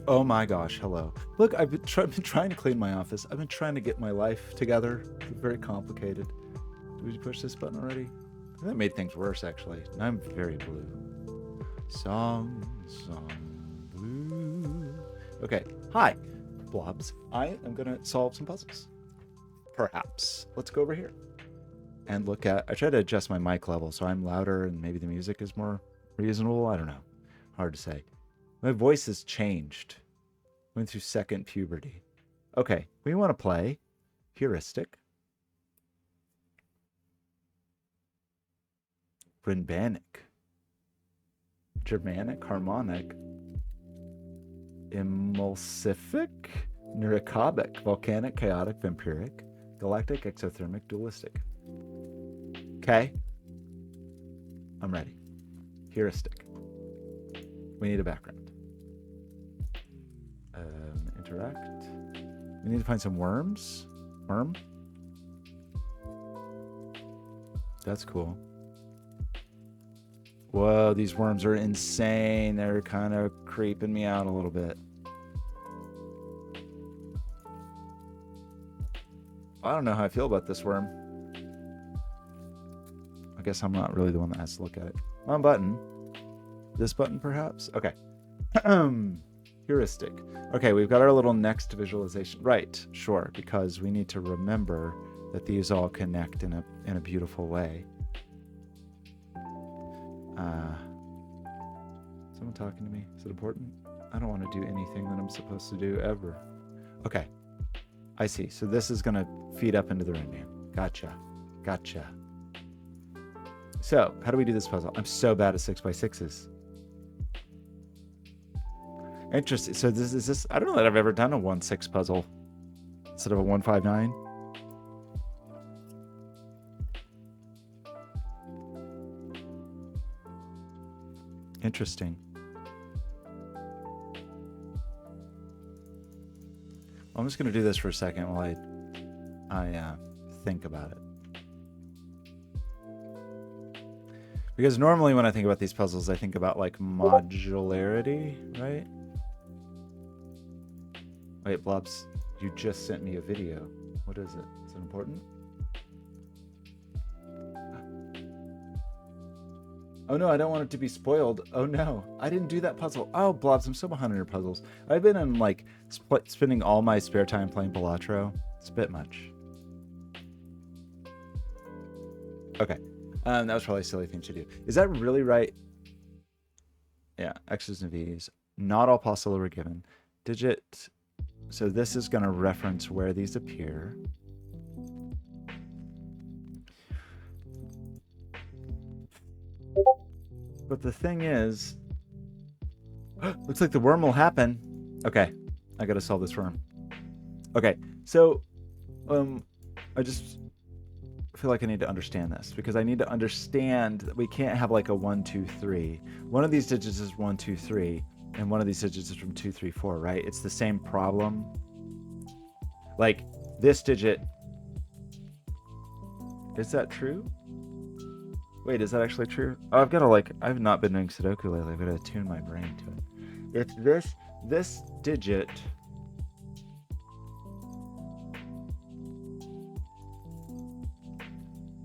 Oh my gosh, hello. Look, I've been trying to clean my office. I've been trying to get my life together. It's very complicated. Did we push this button already? That made things worse, actually. Now I'm very blue. Song, blue. Okay, hi, Blobz. I am gonna solve some puzzles. Perhaps. Let's go over here and look at, I try to adjust my mic level so I'm louder and maybe the music is more reasonable. I don't know. Hard to say. My voice has changed. Went through second puberty. Okay, we want to play heuristic. Rinbanic. Germanic, harmonic. Emulsific. Neurocobic. Volcanic, chaotic, vampiric. Galactic, exothermic, dualistic. Okay. I'm ready. Heuristic. We need a background. Interact. We need to find some worms. Worm. That's cool. Whoa, these worms are insane. They're kind of creeping me out a little bit. I don't know how I feel about this worm. I guess I'm not really the one that has to look at it. Wrong button. This button, perhaps? Okay. Heuristic. Okay, we've got our little next visualization. Right, sure, because we need to remember that these all connect in a beautiful way. Someone talking to me? Is it important? I don't want to do anything that I'm supposed to do ever. Okay, I see. So this is going to feed up into the rain man. Gotcha. Gotcha. So, how do we do this puzzle? I'm so bad at 6x6s. Interesting. So this is this. I don't know that I've ever done a 1-6 puzzle instead of a 1-5-9. Interesting. I'm just going to do this for a second while I think about it. Because normally when I think about these puzzles, I think about like modularity, right? Wait, Blobz, you just sent me a video. What is it? Is it important? Oh no, I don't want it to be spoiled. Oh no, I didn't do that puzzle. Oh, Blobz, I'm so behind on your puzzles. I've been in like spending all my spare time playing Balatro. It's a bit much. Okay, that was probably a silly thing to do. Is that really right? Yeah, X's and V's. Not all possible were given. Digit. So this is going to reference where these appear. But the thing is, looks like the worm will happen. Okay, I got to solve this worm. Okay, so I just feel like I need to understand this because I need to understand that we can't have like a 1, 2, 3. One of these digits is 1, 2, 3. And one of these digits is from 2, 3, 4, right? It's the same problem. Like this digit. Is that true? Wait, is that actually true? Oh, I've not been doing Sudoku lately. I've got to tune my brain to it. If this digit.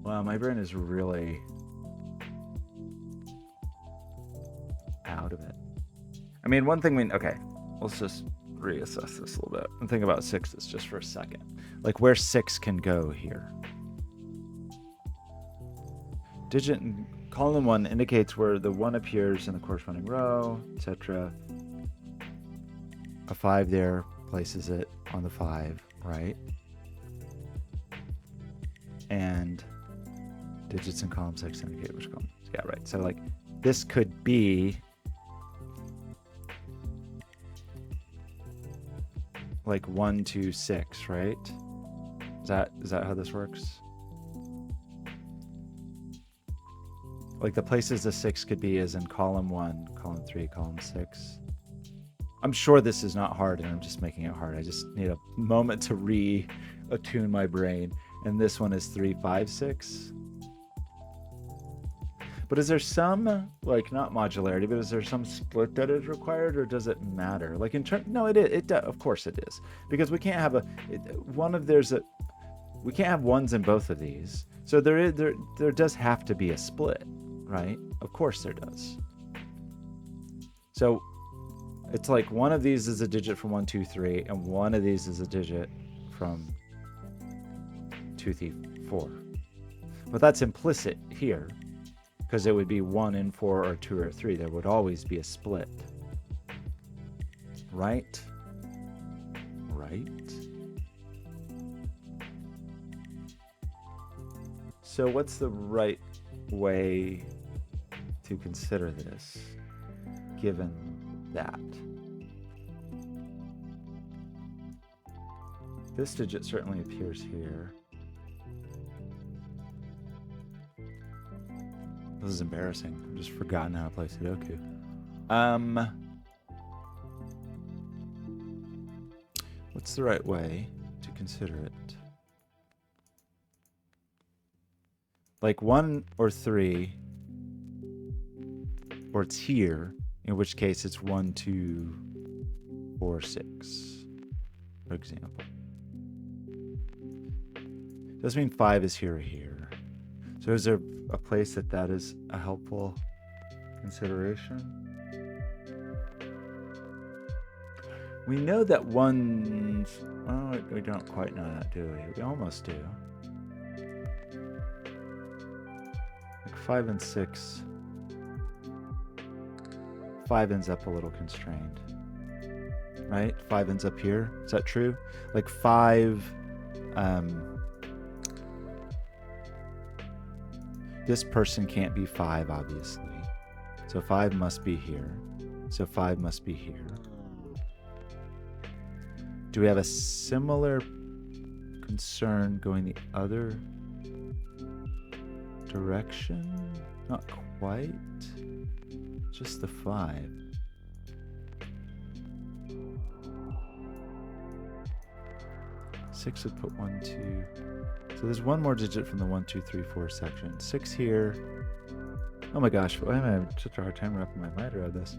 Wow, my brain is really out of it. I mean, one thing okay, let's just reassess this a little bit and think about 6s just for a second. Like where 6 can go here. Digit in column 1 indicates where the 1 appears in the corresponding row, etc. A 5 there places it on the 5, right? And digits in column 6 indicate which column. Yeah, right. So like this could be like 1, 2, 6, right? Is that how this works? Like the places the 6 could be is in column 1, column 3, column 6. I'm sure this is not hard and I'm just making it hard. I just need a moment to re-attune my brain. And this one is 3, 5, 6. But is there some, like, not modularity, but is there some split that is required, or does it matter? Like in terms, no, it is. Of course it is, because we can't have we can't have ones in both of these. So there does have to be a split, right? Of course there does. So it's like one of these is a digit from 1, 2, 3, and one of these is a digit from 2, 3, 4. But that's implicit here, because it would be 1 in 4 or 2 or 3. There would always be a split. Right? Right? So what's the right way to consider this, given that? This digit certainly appears here. This is embarrassing. I've just forgotten how to play Sudoku. What's the right way to consider it? Like 1 or 3, or it's here, in which case it's 1, 2, 4, 6, for example. Doesn't mean 5 is here or here. So is there a place that is a helpful consideration? We know that ones, well, we don't quite know that, do we? We almost do. Like 5 and 6. 5 ends up a little constrained, right? 5 ends up here. Is that true? Like 5, this person can't be 5, obviously. So 5 must be here. So 5 must be here. Do we have a similar concern going the other direction? Not quite. Just the 5. Six would put 1, 2. So there's one more digit from the 1, 2, 3, 4 section. 6 here. Oh my gosh, I'm having such a hard time wrapping my mind around this.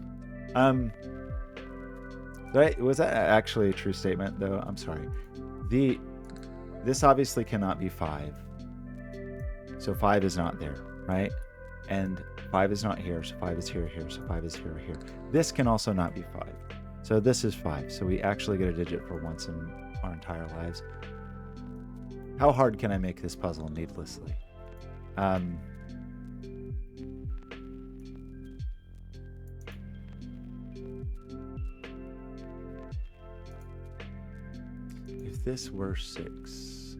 Right? Was that actually a true statement, though? I'm sorry. This obviously cannot be 5. So 5 is not there, right? And 5 is not here, so 5 is here, here, so 5 is here, or here. This can also not be 5. So this is 5. So we actually get a digit for once in our entire lives. How hard can I make this puzzle needlessly? If this were 6,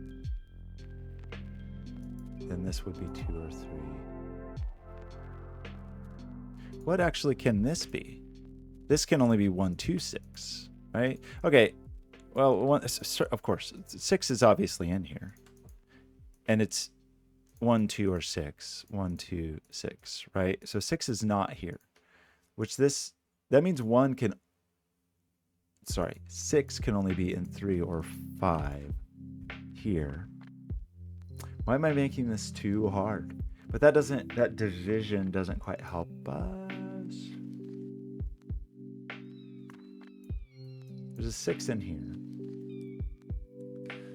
then this would be 2 or 3. What actually can this be? This can only be 1, 2, 6, right? Okay, well, of course, 6 is obviously in here. And it's 1, 2, or 6. 1, 2, 6, right? So 6 is not here. That means 6 can only be in 3 or 5 here. Why am I making this too hard? But that division doesn't quite help us. There's a 6 in here.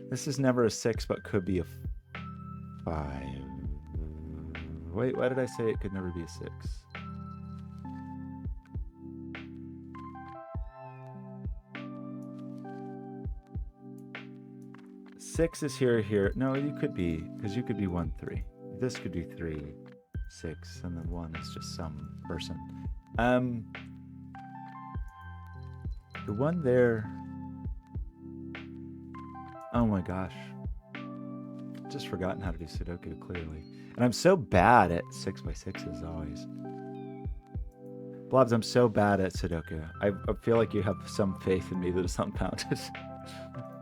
This is never a 6, but could be a 5. Wait, why did I say it could never be a 6? Six is here. No, you could be, because you could be 1, 3. This could be 3, 6, and then 1 is just some person. The one there. Oh my gosh. Just forgotten how to do Sudoku, clearly. And I'm so bad at 6x6s always. Blobz, I'm so bad at Sudoku. I feel like you have some faith in me that is unfounded.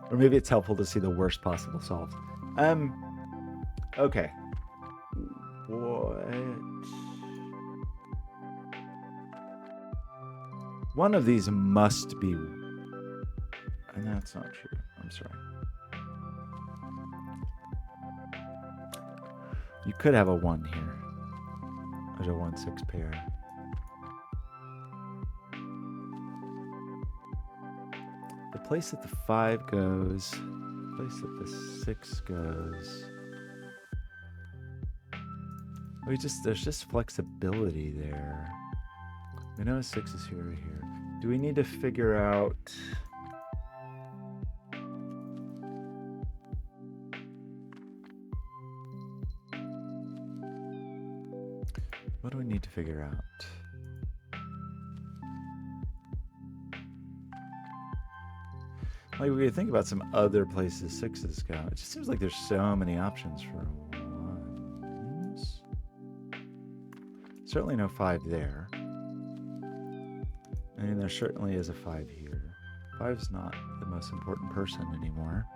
Or maybe it's helpful to see the worst possible solves. Okay. What? One of these must be... And that's not true. I'm sorry. You could have a 1 here. There's a 1-6 pair. The place that the 5 goes, the place that the 6 goes. There's just flexibility there. We know a 6 is here or here. Do we need to figure out? What do we need to figure out? Like, we could think about some other places 6s go. It just seems like there's so many options for 1s. Certainly no 5 there. I mean, there certainly is a 5 here. 5's not the most important person anymore.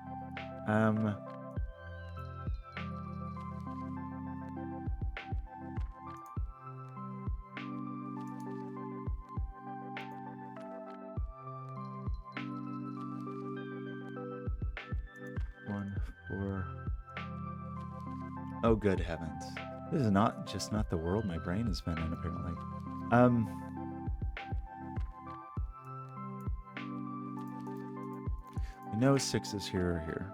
Oh, good heavens. This is not the world my brain has been in, apparently. We know 6 is here or here.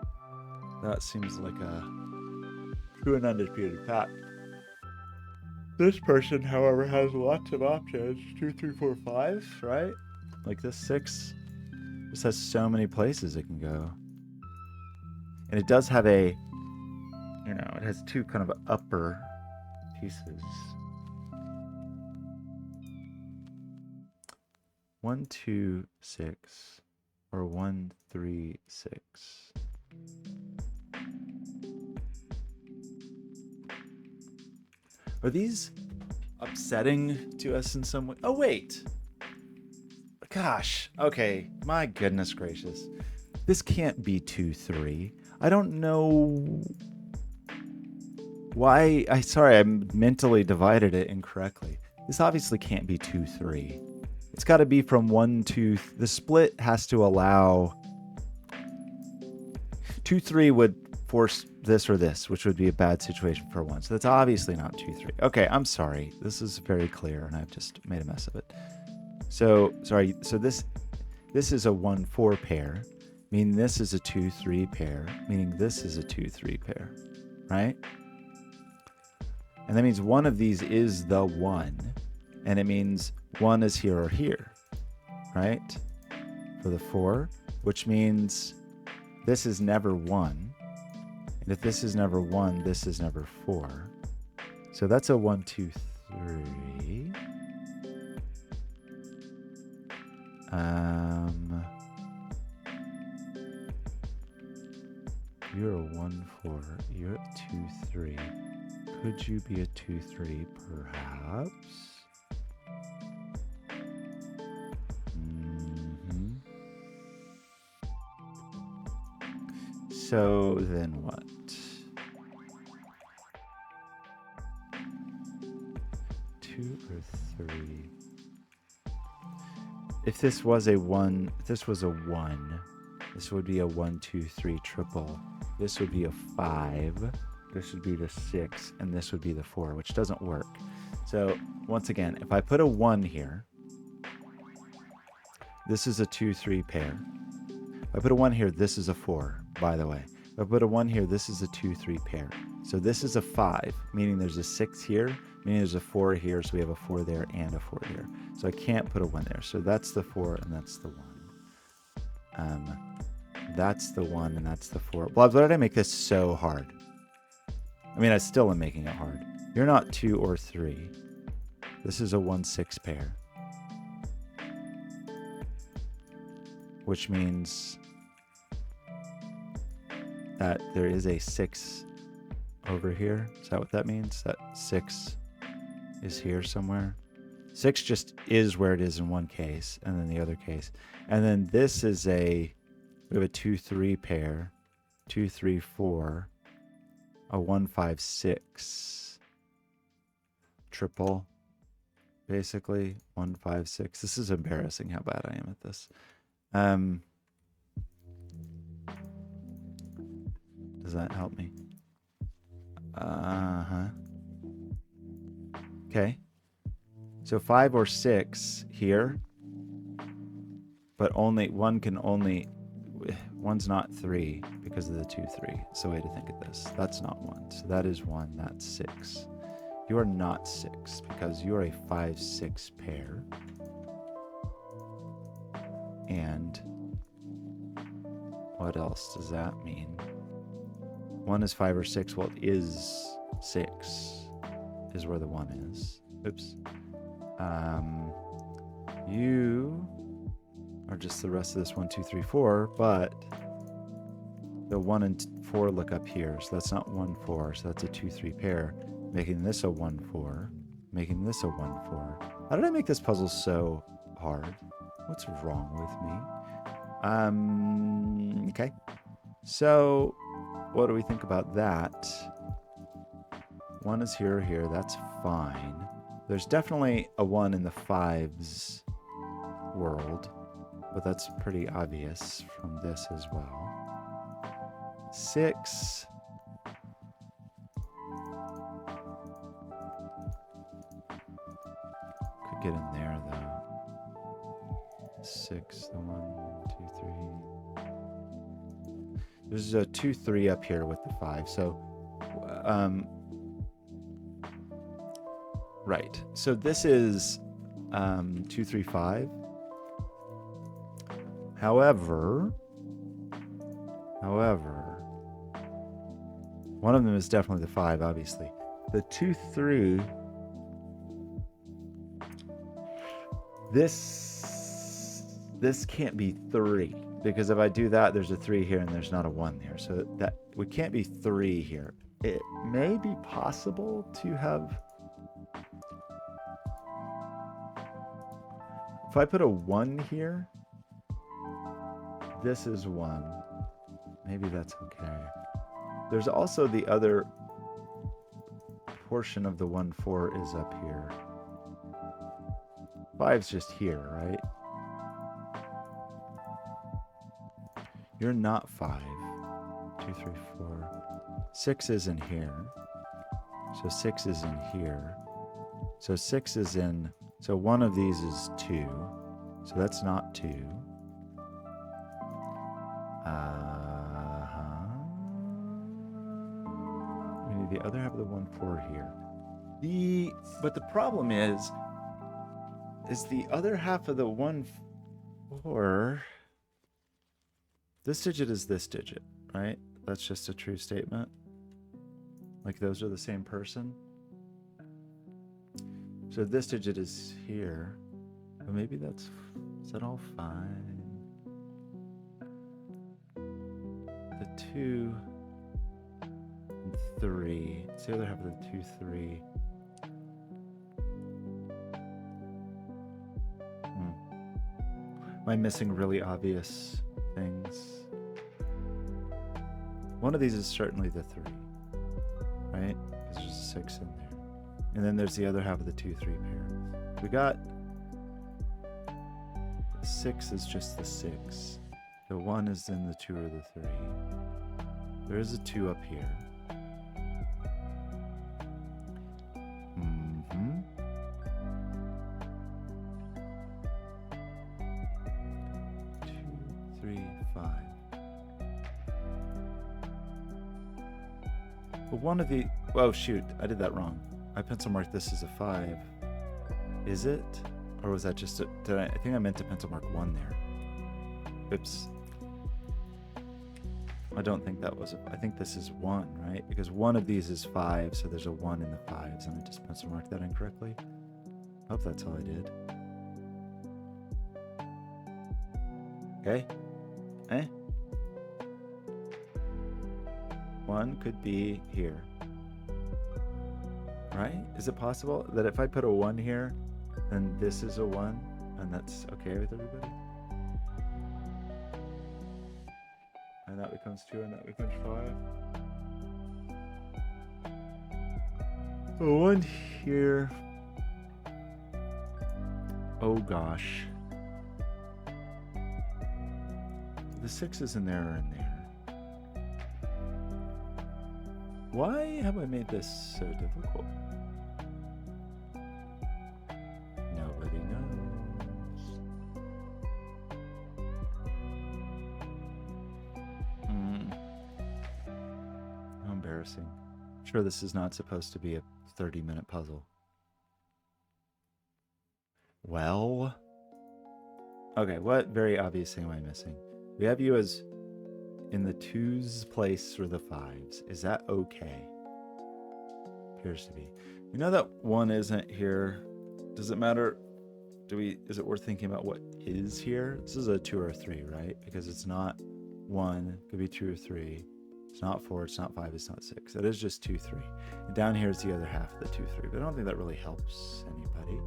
That seems like a true and undisputed fact. This person, however, has lots of options. 2, 3, 4, 5, right? Like this 6 just has so many places it can go. And it does have a, you know, it has 2 kind of upper pieces. 1, 2, 6, or 1, 3, 6. Are these upsetting to us in some way? Oh, wait. Gosh. Okay. My goodness gracious. This can't be 2, 3. I don't know why. Sorry, I mentally divided it incorrectly. This obviously can't be 2, 3. It's got to be from 1, 2. The split has to allow 2, 3 would force this or this, which would be a bad situation for 1. So that's obviously not 2, 3. Okay, I'm sorry. This is very clear, and I've just made a mess of it. So sorry. So this is a 1, 4 pair, meaning this is a 2, 3 pair, meaning this is a 2, 3 pair, right? And that means one of these is the 1, and it means 1 is here or here, right? For the 4, which means this is never 1. And if this is never 1, this is never 4. So that's a 1, 2, 3. You're a 1, 4. You're a 2, 3. Could you be a 2, 3, perhaps? So then what? 2 or 3? If this was a 1, this would be a 1, 2, 3 triple. This would be a 5. This would be the 6, and this would be the 4, which doesn't work. So once again, if I put a 1 here, this is a 2, 3 pair. If I put a 1 here, this is a 4, by the way. If I put a 1 here, this is a 2, 3 pair. So this is a 5, meaning there's a 6 here, meaning there's a 4 here, so we have a 4 there and a 4 there. So I can't put a 1 there. So that's the 4 and that's the 1. That's the 1 and that's the 4. Blobz, why did I make this so hard? I mean, I still am making it hard. You're not 2 or 3. This is a 1, 6 pair. Which means that there is a 6 over here. Is that what that means? That 6 is here somewhere? 6 just is where it is in one case, and then the other case. And then this is we have a 2, 3 pair, 2, 3, 4, a 1, 5, 6 triple, basically 1, 5, 6. This is embarrassing how bad I am at this. Does that help me? Okay, Okay. So 5 or 6 here. But only one can only... One's not 3 because of the 2, 3. It's the way to think of this. That's not 1. So that is 1. That's 6. You are not 6 because you are a 5, 6 pair. And what else does that mean? 1 is 5 or 6. Well, it is 6 is where the 1 is. Oops. You are just the rest of this 1, 2, 3, 4, but the 1 and 4 look up here. So that's not 1, 4. So that's a 2, 3 pair, making this a 1, 4, making this a 1, 4. How did I make this puzzle so hard? What's wrong with me? Okay. So what do we think about that? 1 is here or here. That's fine. There's definitely a 1 in the 5's world, but that's pretty obvious from this as well. 6. Could get in there though. 6, the 1, 2, 3. There's a 2, 3 up here with the 5. So, right. So this is 2, 3, 5. However, one of them is definitely the 5, obviously. The 2, 3. This can't be 3 because if I do that, there's a 3 here and there's not a 1 there. So that we can't be 3 here. It may be possible to have. If I put a 1 here, this is 1. Maybe that's okay. There's also the other portion of the 1, 4 is up here. 5's just here, right? You're not 5. 2, 3, 4. 6 is in here. So 6 is in here. So 6 is in... So one of these is 2. So that's not 2. We need the other half of the 1, 4 here. But the problem is the other half of the 1, 4... This digit is this digit, right? That's just a true statement. Like those are the same person. So this digit is here. But maybe is that all fine? The 2 and 3. It's the other half of the 2, 3. Am I missing really obvious things? One of these is certainly the 3, right? Because there's a 6 in there. And then there's the other half of the 2, 3 pair. We got... The 6 is just the 6. The 1 is in the 2 or the 3. There is a 2 up here. 2, 3, 5. But one of the... Oh, shoot. I did that wrong. I pencil marked this as a 5. Is it? Or was that just a... I think I meant to pencil mark 1 there. Oops. I don't think that was... I think this is 1, right? Because one of these is 5, so there's a 1 in the 5s, and I just pencil marked that incorrectly. I hope that's all I did. Okay. 1 could be here. Right? Is it possible that if I put a 1 here, then this is a 1, and that's okay with everybody? And that becomes 2, and that becomes 5. A 1 here. Oh gosh. The 6s in there are in there. Why have I made this so difficult? embarrassing. I'm sure this is not supposed to be a 30-minute puzzle. Well, okay, what very obvious thing am I missing? We have you as in the 2's place for the 5's. Is that okay? Appears to be. We know that 1 isn't here. Does it matter? Is it worth thinking about what is here? This is a 2 or a 3, right? Because it's not 1, it could be 2 or 3. It's not 4, it's not 5, it's not 6. It is just 2, 3. And down here is the other half of the 2, 3. But I don't think that really helps anybody.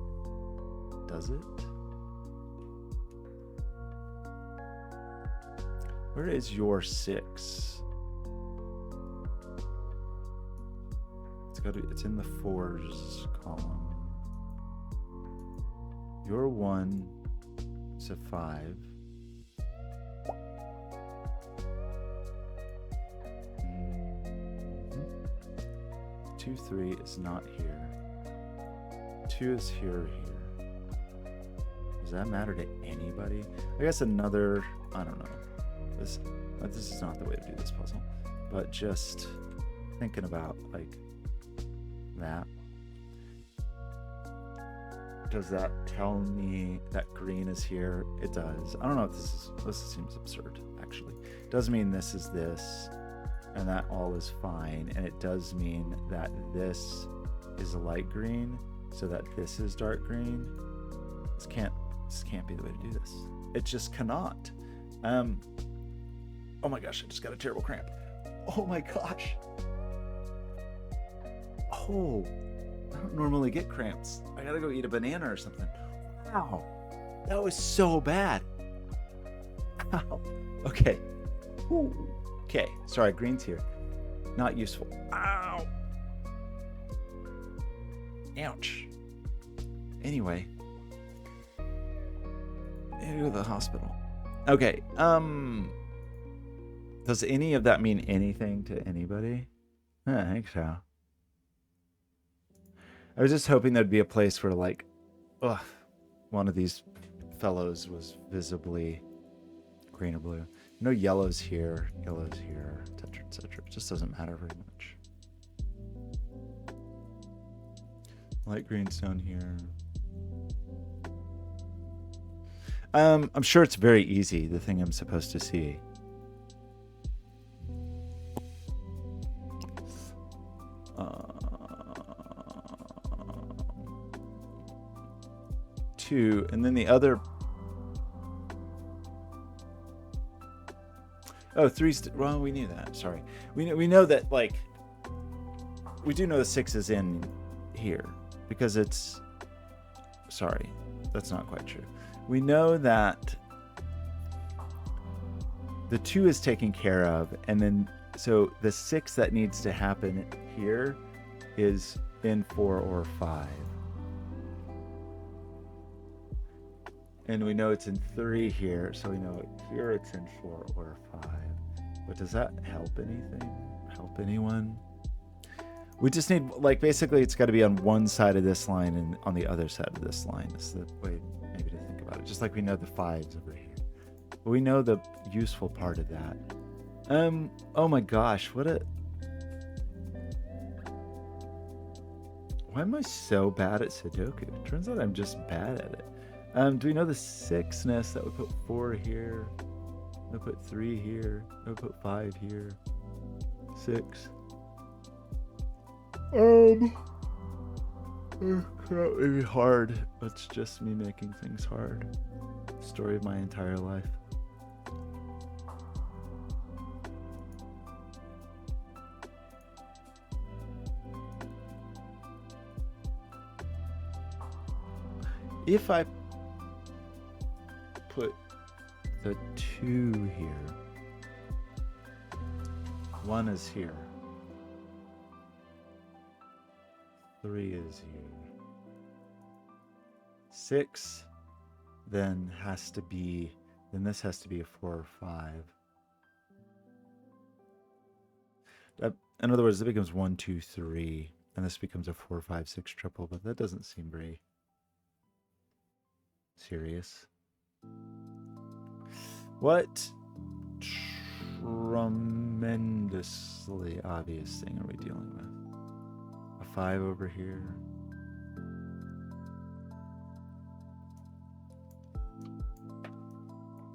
Does it? Where is your 6? It's in the 4's column. Your 1 is a 5. 2, 3 is not here. 2 is here or here. Does that matter to anybody? I guess another, I don't know. This is not the way to do this puzzle. But just thinking about like that. Does that tell me that green is here? It does. I don't know if this seems absurd, actually. It does mean this is this, and that all is fine. And it does mean that this is a light green, so that this is dark green. This can't be the way to do this. It just cannot. Oh my gosh, I just got a terrible cramp. Oh my gosh. Oh, I don't normally get cramps. I gotta go eat a banana or something. Wow, that was so bad. Ow. Okay. Ooh. Okay, sorry, green's here. Not useful. Ow. Ouch. Anyway. I gotta go to the hospital. Okay, does any of that mean anything to anybody? I think so. I was just hoping there'd be a place where, like, one of these fellows was visibly green or blue. No yellow's here, etc., etc. It just doesn't matter very much. Light green's down here. I'm sure it's very easy, the thing I'm supposed to see. Two, and then the other. Oh, three's. Well, we knew that. Sorry, we know that, like, we do know the 6 is in here because it's. Sorry, that's not quite true. We know that the 2 is taken care of, and then so the 6 that needs to happen here is in 4 or 5. And we know it's in 3 here, so we know here it's in 4 or 5. But does that help anything? Help anyone? We just need, like, basically it's got to be on one side of this line and on the other side of this line. That's the way maybe to think about it. Just like we know the 5's over here. But we know the useful part of that. Oh my gosh, what a... Why am I so bad at Sudoku? It turns out I'm just bad at it. Do we know the 6ness? That would put 4 here. That would put 3 here. That would put 5 here. 6. That would be hard. That's just me making things hard. Story of my entire life. If I put the 2 here, 1 is here, 3 is here, 6 then has to be, then this has to be a 4 or 5. In other words, it becomes 1, 2, 3, and this becomes a 4, 5, 6 triple, but that doesn't seem very serious. What tremendously obvious thing are we dealing with? A 5 over here.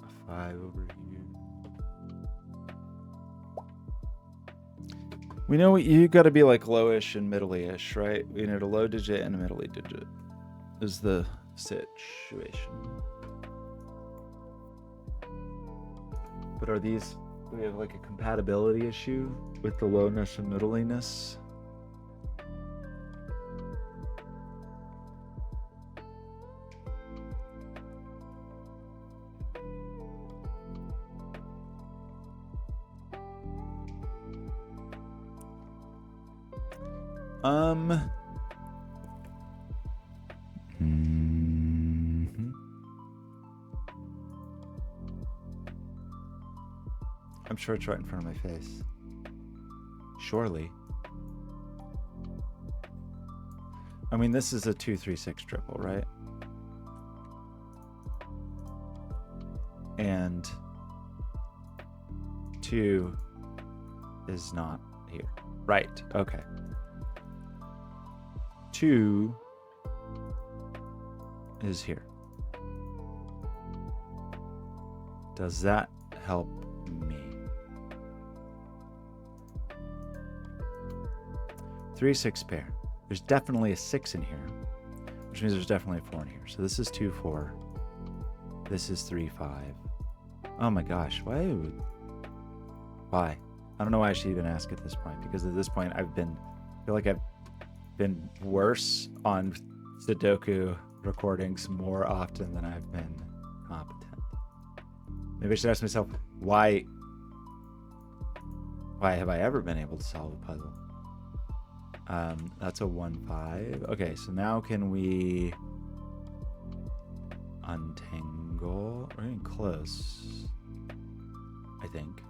A 5 over here. We know you got to be like lowish and middle-ish, right? We need a low digit and a middle digit. Is the situation. But are these? Do we have like a compatibility issue with the lowness and middliness? I'm sure it's right in front of my face. Surely. I mean, this is a 2-3-6 triple, right? And 2 is not here. Right. Okay. 2 is here. Does that help me? 3-6 pair. There's definitely a 6 in here, which means there's definitely a 4 in here. So this is 2-4. This is 3-5. Oh my gosh, why? I don't know why I should even ask at this point, because at this point I feel like I've been worse on Sudoku recordings more often than I've been competent. Maybe I should ask myself, why have I ever been able to solve a puzzle? That's a 1-5. Okay, so now can we untangle? We're getting close, I think,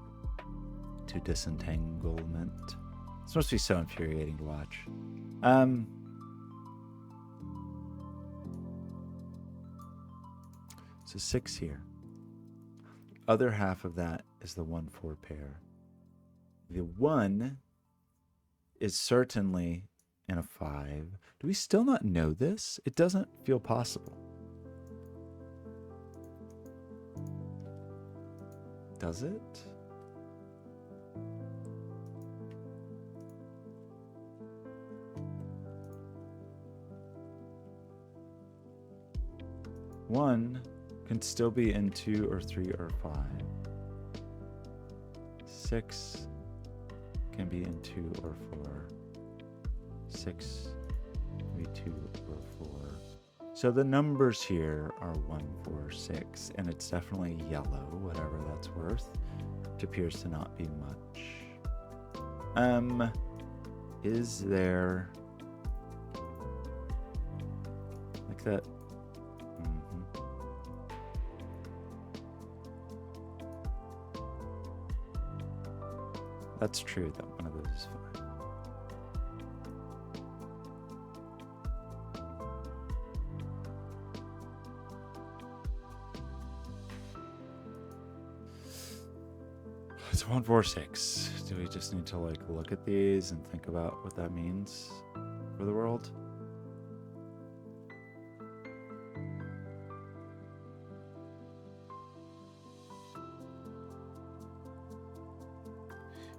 to disentanglement. It's supposed to be so infuriating to watch. So 6 here. Other half of that is the 1-4 pair. The 1 is certainly in a 5. Do we still not know this? It doesn't feel possible. Does it? One can still be in 2 or 3 or 5. 6 can be in 2 or 4. 6 can be 2 or 4. So the numbers here are 1, 4, 6, and it's definitely yellow, whatever that's worth. It appears to not be much. Is there like that? That's true that one of those is fine. It's 1, 4, 6. Do we just need to like look at these and think about what that means for the world?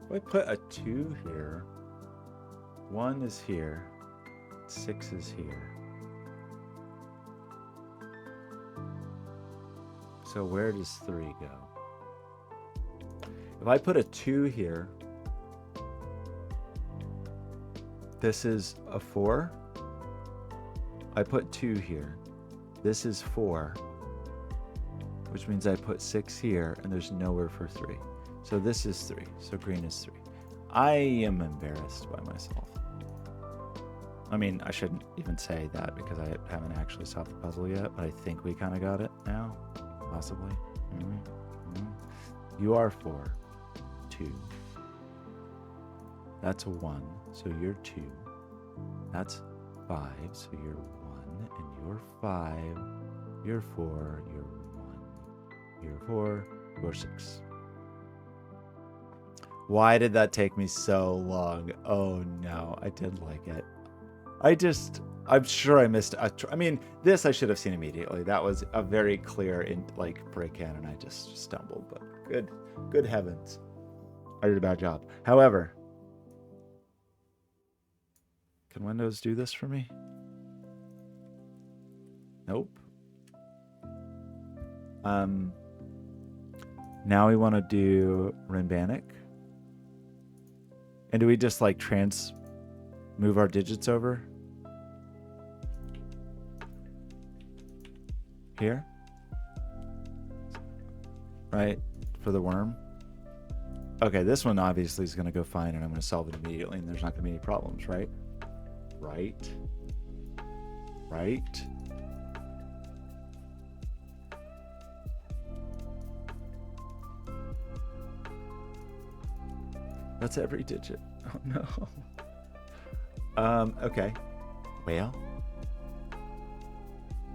If I put a 2 here, 1 is here, 6 is here. So where does 3 go? If I put a 2 here, this is a 4. I put 2 here. This is 4, which means I put 6 here, and there's nowhere for 3. So this is 3. So green is 3. I am embarrassed by myself. I mean, I shouldn't even say that because I haven't actually solved the puzzle yet, but I think we kind of got it now. Possibly. You are 4. 2. That's a 1. So you're 2. That's 5. So you're 1. And you're 5. You're 4. You're 1. You're 4. You're 6. Why did that take me so long? Oh no, I did like it. I'm sure I missed. I mean, this I should have seen immediately. That was a very clear break in, and I just stumbled. But good heavens, I did a bad job. However, can Windows do this for me? Nope. Now we want to do Rinbanic. And do we just like move our digits over? Here? Right? For the worm? Okay, this one obviously is going to go fine and I'm going to solve it immediately and there's not going to be any problems, right? Right? Right? That's every digit. Oh no. Okay. Well,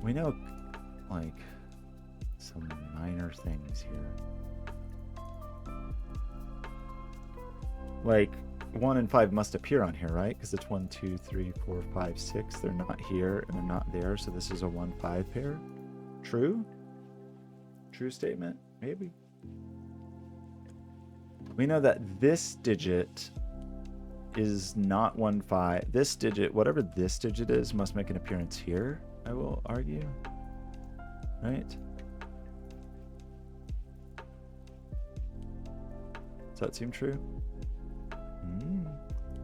we know like some minor things here. Like 1 and 5 must appear on here, right? Because it's 1, 2, 3, 4, 5, 6. They're not here and they're not there. So this is a 1-5 pair. True? True statement? Maybe. We know that this digit is not 1, 5. This digit, whatever this digit is, must make an appearance here, I will argue. Right? Does that seem true?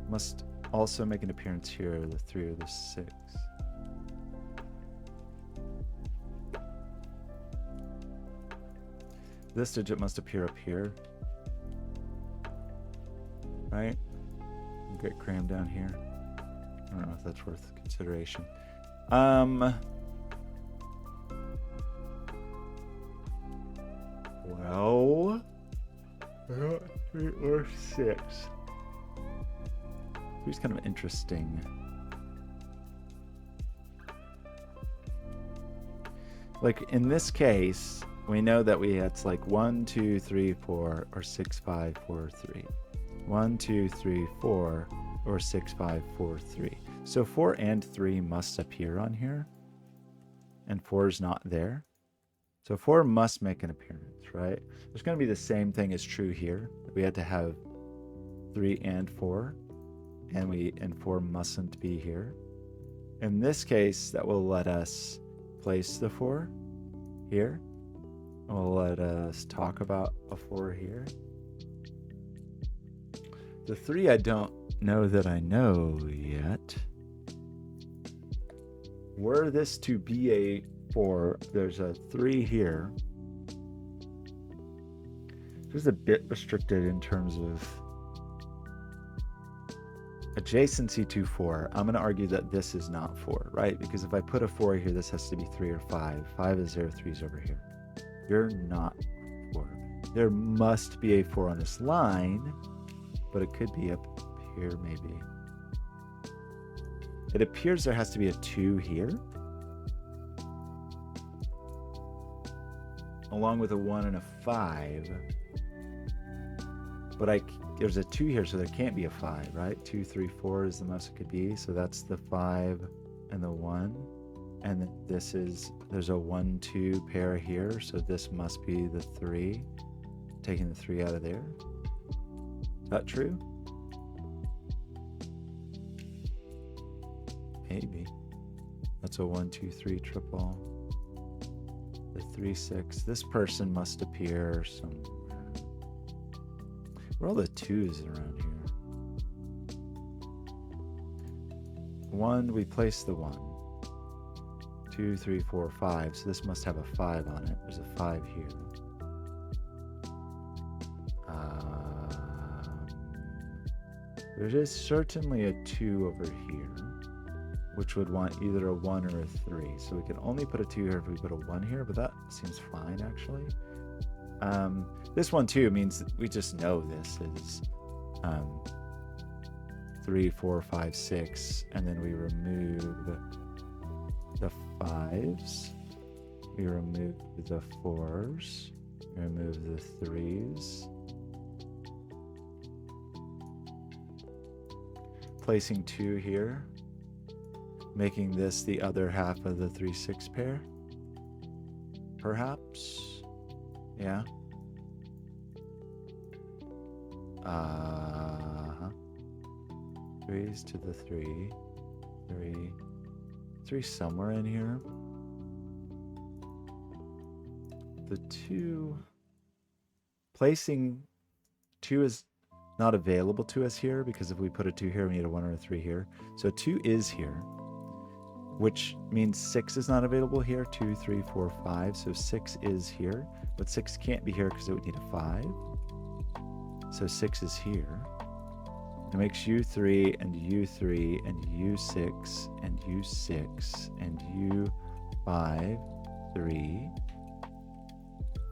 Must also make an appearance here, the 3 or the 6. This digit must appear up here. Right? Get crammed down here. I don't know if that's worth consideration. Well, 3 or 6. 3's kind of interesting. Like in this case, we know that it's like 1, 2, 3, 4, or 6, 5, 4, 3. 1, 2, 3, 4, or 6, 5, 4, 3. So 4 and 3 must appear on here, and 4 is not there. So 4 must make an appearance, right? There's going to be the same thing is true here. We had to have 3 and 4, and 4 mustn't be here. In this case, that will let us place the 4 here. It will let us talk about a 4 here. The 3 I don't know that I know yet. Were this to be a 4, there's a 3 here. This is a bit restricted in terms of adjacency to 4. I'm going to argue that this is not 4, right? Because if I put a 4 here, this has to be 3 or 5. 5 is there, 3 is over here. You're not 4. There must be a 4 on this line, but it could be up here maybe. It appears there has to be a 2 here, along with a 1 and a 5. But there's a 2 here, so there can't be a 5, right? 2, 3, 4 is the most it could be. So that's the 5 and the 1. And then there's a 1, 2 pair here. So this must be the 3, taking the 3 out of there. Is that true? Maybe. That's a 1, 2, 3 triple. The 3, 6. This person must appear somewhere. Where are all the 2s around here? 1, we place the 1. 2, 3, 4, 5. So this must have a 5 on it. There's a 5 here. There is certainly a 2 over here, which would want either a 1 or a 3. So we can only put a 2 here if we put a 1 here, but that seems fine actually. This one too means we just know this is 3, 4, 5, 6, and then we remove the 5s, we remove the 4s, we remove the 3s, placing 2 here, making this the other half of the 3-6 pair, perhaps. Yeah. 3's to the 3, 3 somewhere in here. The 2, placing 2 is not available to us here, because if we put a 2 here, we need a 1 or a 3 here. So 2 is here, which means 6 is not available here. 2, 3, 4, 5. So 6 is here, but 6 can't be here because it would need a 5. So 6 is here. It makes U3 and U3 and U6 and U6 and U5, 3.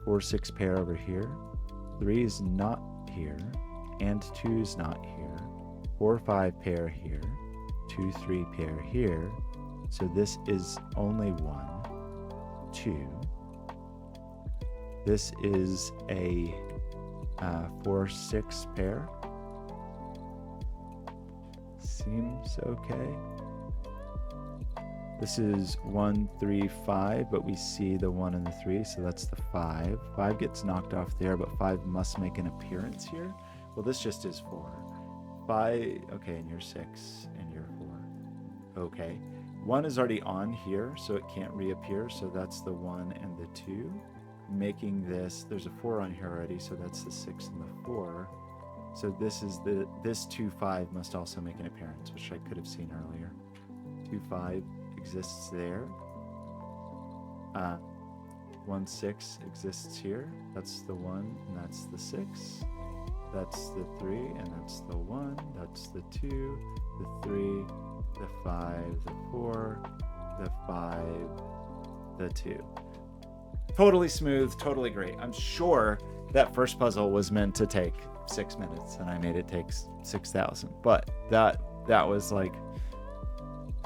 4, 6 pair over here. 3 is not here, and 2 is not here. 4, 5 pair here. 2, 3 pair here. So this is only 1, 2. This is a 4, 6 pair. Seems okay. This is 1, 3, 5, but we see the 1 and the 3, so that's the 5. 5 gets knocked off there, but 5 must make an appearance here. Well, this just is 4. 5, okay, and you're 6, and you're 4. Okay. 1 is already on here, so it can't reappear, so that's the 1 and the 2. Making this, there's a 4 on here already, so that's the 6 and the 4. So this is this 2, 5 must also make an appearance, which I could have seen earlier. 2, 5 exists there. 1, 6 exists here. That's the 1, and that's the 6. That's the 3, and that's the 1. That's the 2, the 3, the 5, the 4, the 5, the 2. Totally smooth, totally great. I'm sure that first puzzle was meant to take 6 minutes, and I made it take 6,000. But that was like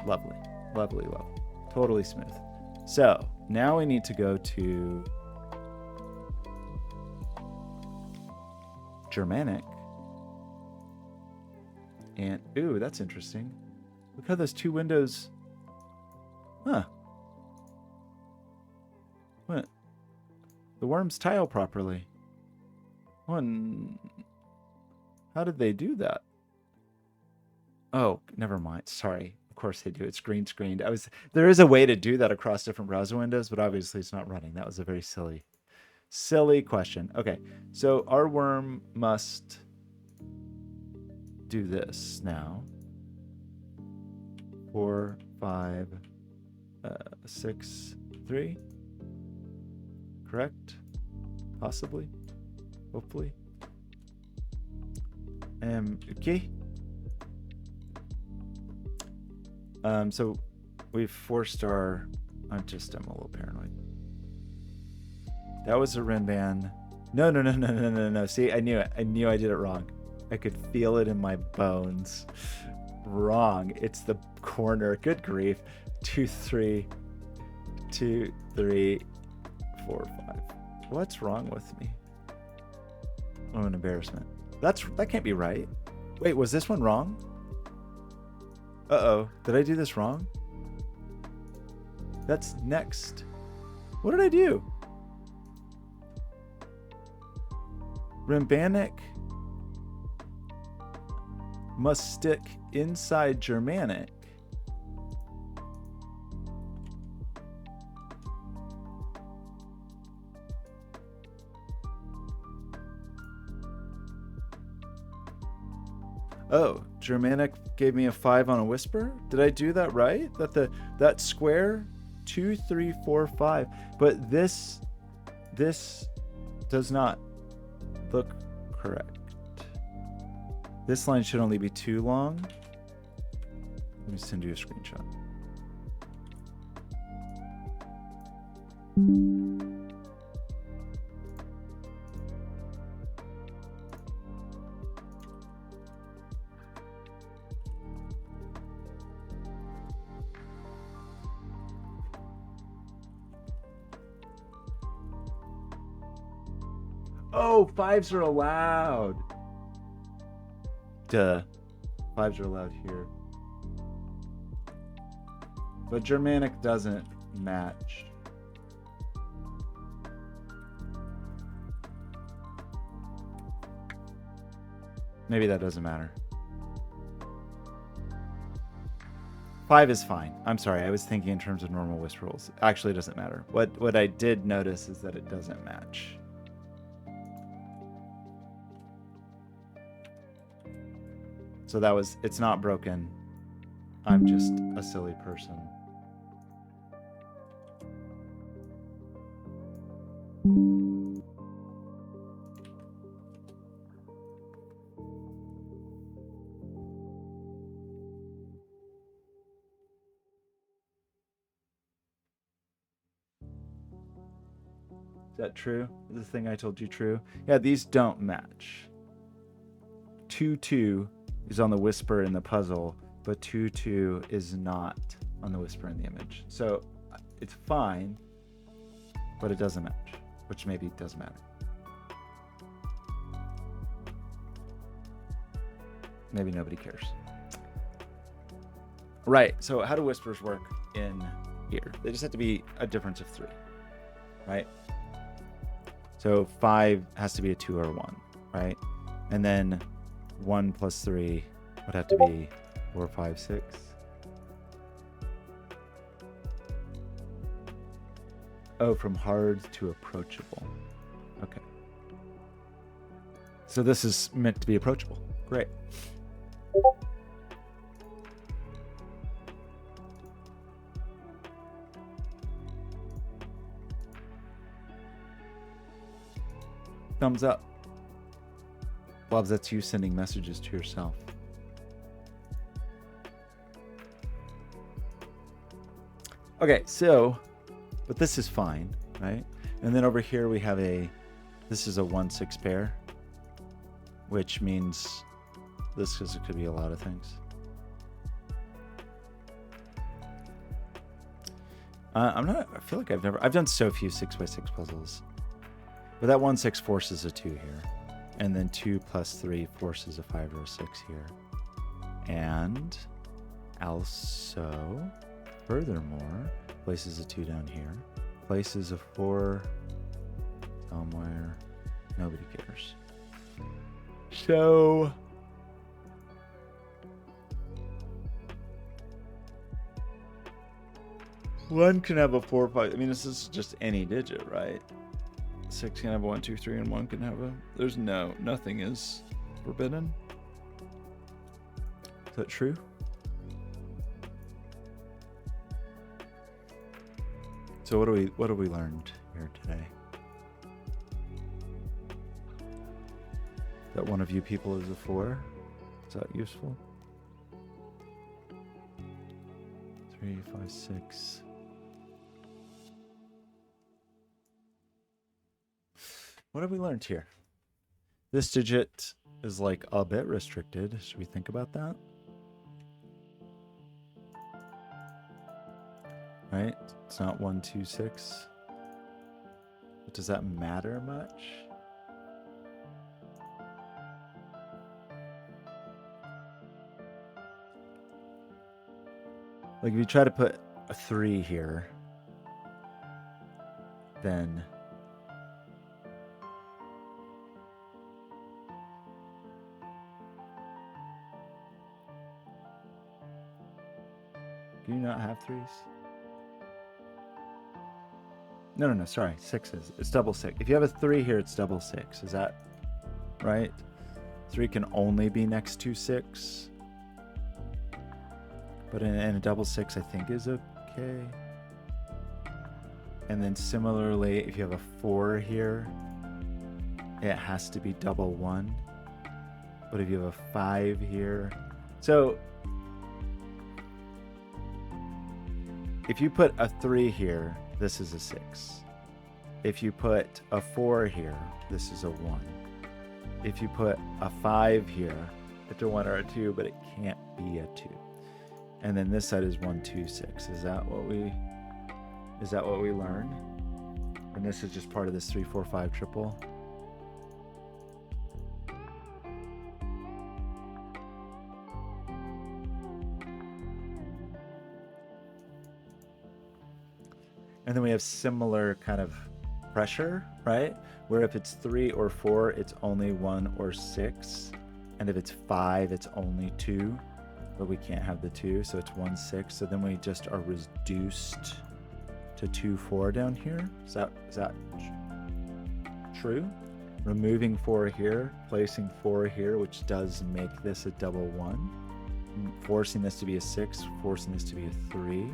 lovely, lovely, lovely. Totally smooth. So now we need to go to Germanic. And, ooh, that's interesting. Look how those 2 windows, huh. What? The worms tile properly. One, how did they do that? Oh, never mind. Sorry. Of course they do. It's green screened. There is a way to do that across different browser windows, but obviously it's not running. That was a very silly question. Okay, so our worm must do this now. 4, 5, 6, 3. Correct? Possibly? Hopefully? Okay. So we've forced our... I'm a little paranoid. That was a Rinban. No. See, I knew it. I knew I did it wrong. I could feel it in my bones. Wrong. It's the corner. Good grief. 2, 3. 2, 3, 4, 5. What's wrong with me? Oh, an embarrassment. That can't be right. Wait, was this one wrong? Uh-oh. Did I do this wrong? That's next. What did I do? Rambanic must stick inside Germanic. Oh, Germanic gave me a 5 on a whisper? Did I do that right? That square 2, 3, 4, 5. But this does not look correct. This line should only be 2 long. Let me send you a screenshot. Oh, 5s are allowed. Duh. 5 5s are allowed here. But Germanic doesn't match. Maybe that doesn't matter. 5 is fine. I'm sorry, I was thinking in terms of normal whisper rules. Actually, it doesn't matter. What I did notice is that it doesn't match. So that was, it's not broken. I'm just a silly person. Is that true? Is the thing I told you true? Yeah, these don't match. 2-2 is on the whisper in the puzzle, but 2-2 is not on the whisper in the image. So it's fine, but it doesn't match, which maybe doesn't matter. Maybe nobody cares. Right, so how do whispers work in here? They just have to be a difference of 3, right? So 5 has to be a 2 or a 1, right? And then 1 plus 3 would have to be 4, 5, 6. Oh, from hard to approachable. Okay. So this is meant to be approachable. Great. Thumbs up. Blobz, that's you sending messages to yourself. Okay, so, but this is fine, right? And then over here we have this is a 1-6 pair, which means this could be a lot of things. I feel like I've done so few 6x6 puzzles. But that 1-6 forces a 2 here. And then 2 plus 3 forces a 5 or a 6 here. And also, furthermore, places a 2 down here. Places a 4 somewhere. Nobody cares. So one can have a 4, 5. I mean, this is just any digit, right? 6 can have a 1, 2, 3, and 1 can have a... There's nothing is forbidden. Is that true? So what have we learned here today? That one of you people is a 4? Is that useful? 3, 5, 6... What have we learned here? This digit is like a bit restricted. Should we think about that? Right? It's not 1, 2, 6. But does that matter much? Like if you try to put a 3 here, then do you not have 3s? No, sorry, 6s. It's double 6. If you have a 3 here, it's double 6. Is that right? 3 can only be next to 6. But in a double 6, I think is okay. And then similarly, if you have a 4 here, it has to be double 1. But if you have a 5 here, so if you put a 3 here, this is a 6. If you put a 4 here, this is a 1. If you put a 5 here, it's a 1 or a 2, but it can't be a 2. And then this side is 1, 2, 6. Is that what we learned? And this is just part of this 3, 4, 5 triple. And then we have similar kind of pressure, right? Where if it's 3 or 4, it's only 1 or 6. And if it's 5, it's only 2. But we can't have the 2, so it's 1, 6. So then we just are reduced to 2, 4 down here. Is that true? Removing 4 here, placing 4 here, which does make this a double 1. Forcing this to be a 6, forcing this to be a 3,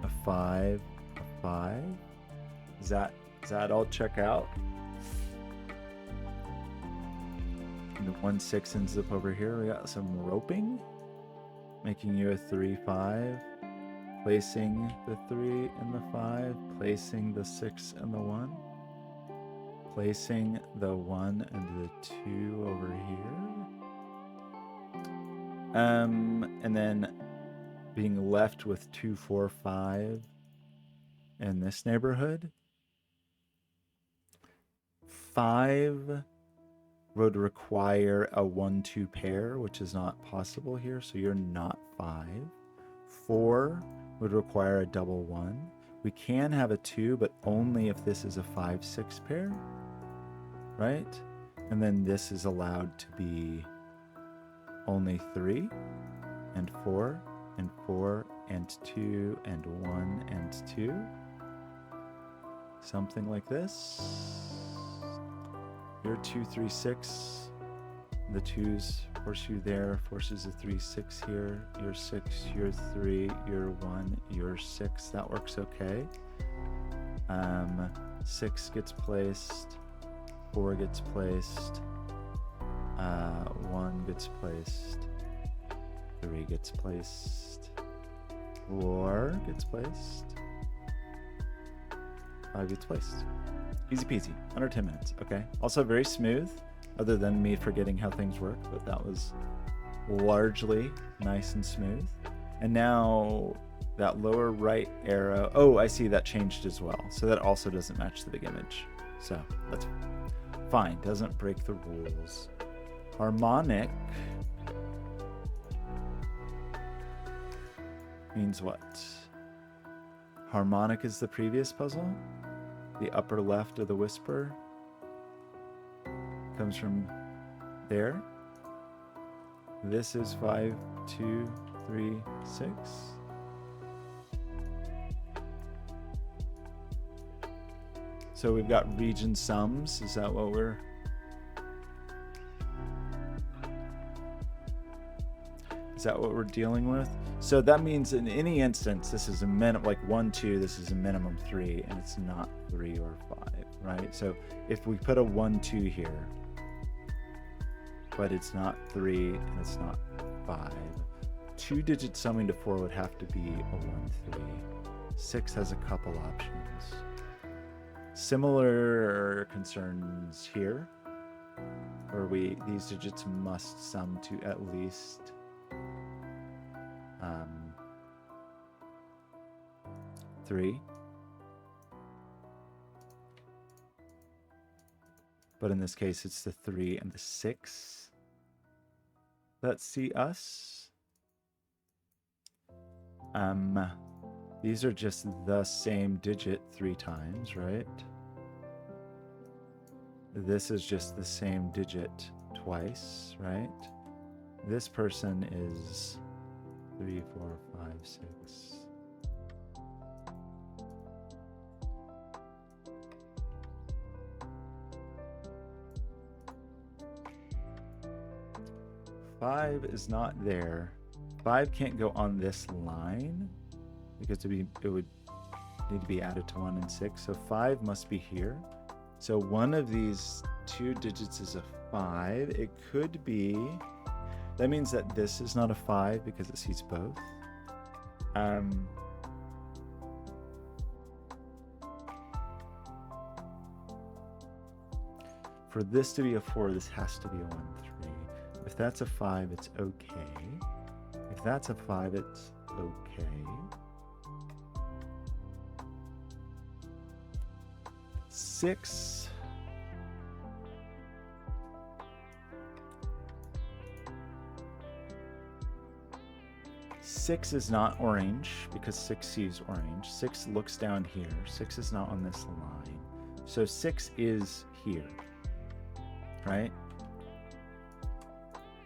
a 5, a 5. Does that all check out? And the 1, 6 ends up over here. We got some roping, making you a 3, 5. Placing the 3 and the 5, placing the 6 and the 1. Placing the 1 and the 2 over here. And then being left with 2, 4, 5 in this neighborhood. 5 would require a 1, 2 pair, which is not possible here, so you're not 5. 4 would require a double 1. We can have a 2, but only if this is a 5, 6 pair, right? And then this is allowed to be only 3 and 4 and 4 and 2 and 1 and 2. Something like this. You're 2, 3, 6. The 2's force you there, forces a 3, 6 here. You're 6, you're 3, you're 1, you're 6. That works okay. 6 gets placed. 4 gets placed. 1 gets placed. 3 gets placed. 4 gets placed. 5 gets placed. Easy peasy, under 10 minutes, okay? Also very smooth, other than me forgetting how things work, but that was largely nice and smooth. And now that lower right arrow, oh, I see that changed as well. So that also doesn't match the big image. So that's fine, doesn't break the rules. Harmonic means what? Harmonic is the previous puzzle. The upper left of the whisper comes from there. This is 5, 2, 3, 6. So we've got region sums. Is that what we're... Is that what we're dealing with? So that means in any instance, this is a minimum, like 1, 2, this is a minimum 3, and it's not 3 or 5, right? So if we put a 1, 2 here, but it's not 3 and it's not 5, 2-digit summing to 4 would have to be a 1, 3. 6 has a couple options. Similar concerns here, where these digits must sum to at least 3. But in this case, it's the 3 and the 6 that see us. These are just the same digit 3 times, right? This is just the same digit twice, right? This person is 3, 4, 5, 6. Five is not there. 5 can't go on this line because it would need to be added to 1 and 6. So 5 must be here. So one of these 2 digits is a 5. It could be. That means that this is not a 5 because it sees both. For this to be a 4, this has to be a 1, 3. If that's a 5, it's okay. If that's a 5, it's okay. 6. 6 is not orange because 6 sees orange. 6 looks down here. 6 is not on this line. So 6 is here, right?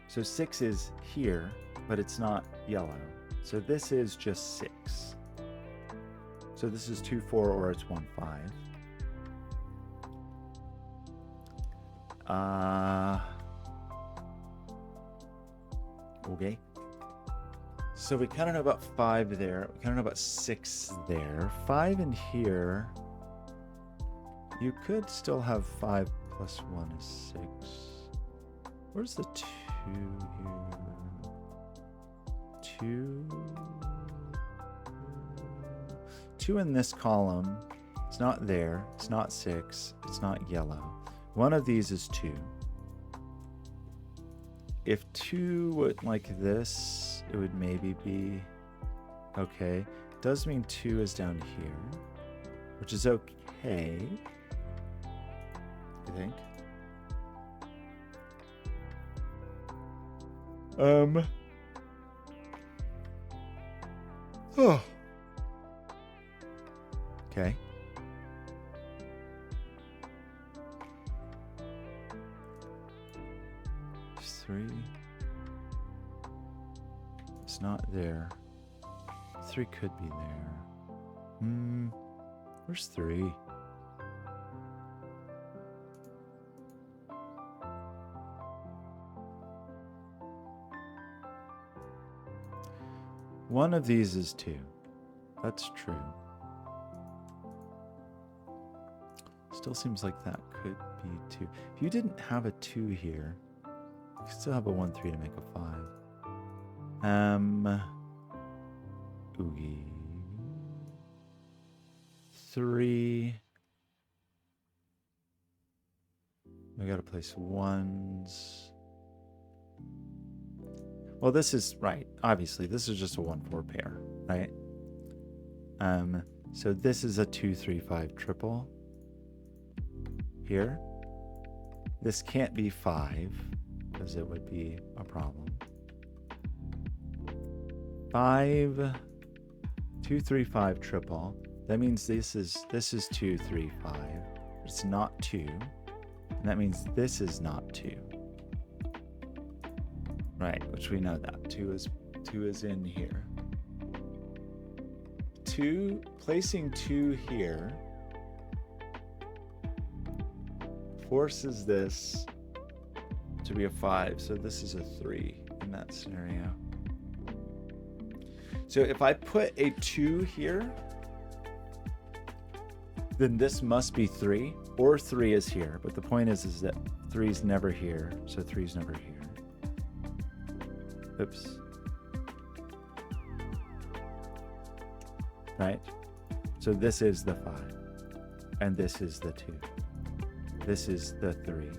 So 6 is here, but it's not yellow. So this is just 6. So this is 2, 4, or it's 1, 5. Okay. So we kind of know about 5 there. We kind of know about 6 there. 5 in here. You could still have 5 plus 1 is 6. Where's the 2 here? 2 in this column. It's not there. It's not 6. It's not yellow. One of these is 2. If 2 went like this, it would maybe be okay. It does mean 2 is down here, which is okay, I think. Oh. Okay. There's 3. It's not there. 3 could be there. Where's 3? One of these is 2. That's true. Still seems like that could be 2. If you didn't have a 2 here, you could still have a 1, 3 to make a 5. Oogie. 3. We gotta place 1s. Well, this is right. Obviously, this is just a 1, 4 pair, right? So this is a 2, 3, 5 triple. Here. This can't be 5 because it would be a problem. 5, 2, 3, 5 triple. That means this is 2, 3, 5. It's not 2. And that means this is not 2. Right, which we know that 2 is in here. 2, placing 2 here forces this to be a 5, so this is a 3 in that scenario. So if I put a 2 here, then this must be 3, or 3 is here. But the point is that 3 is never here, so 3 is never here. Oops. Right? So this is the 5, and this is the 2. This is the 3.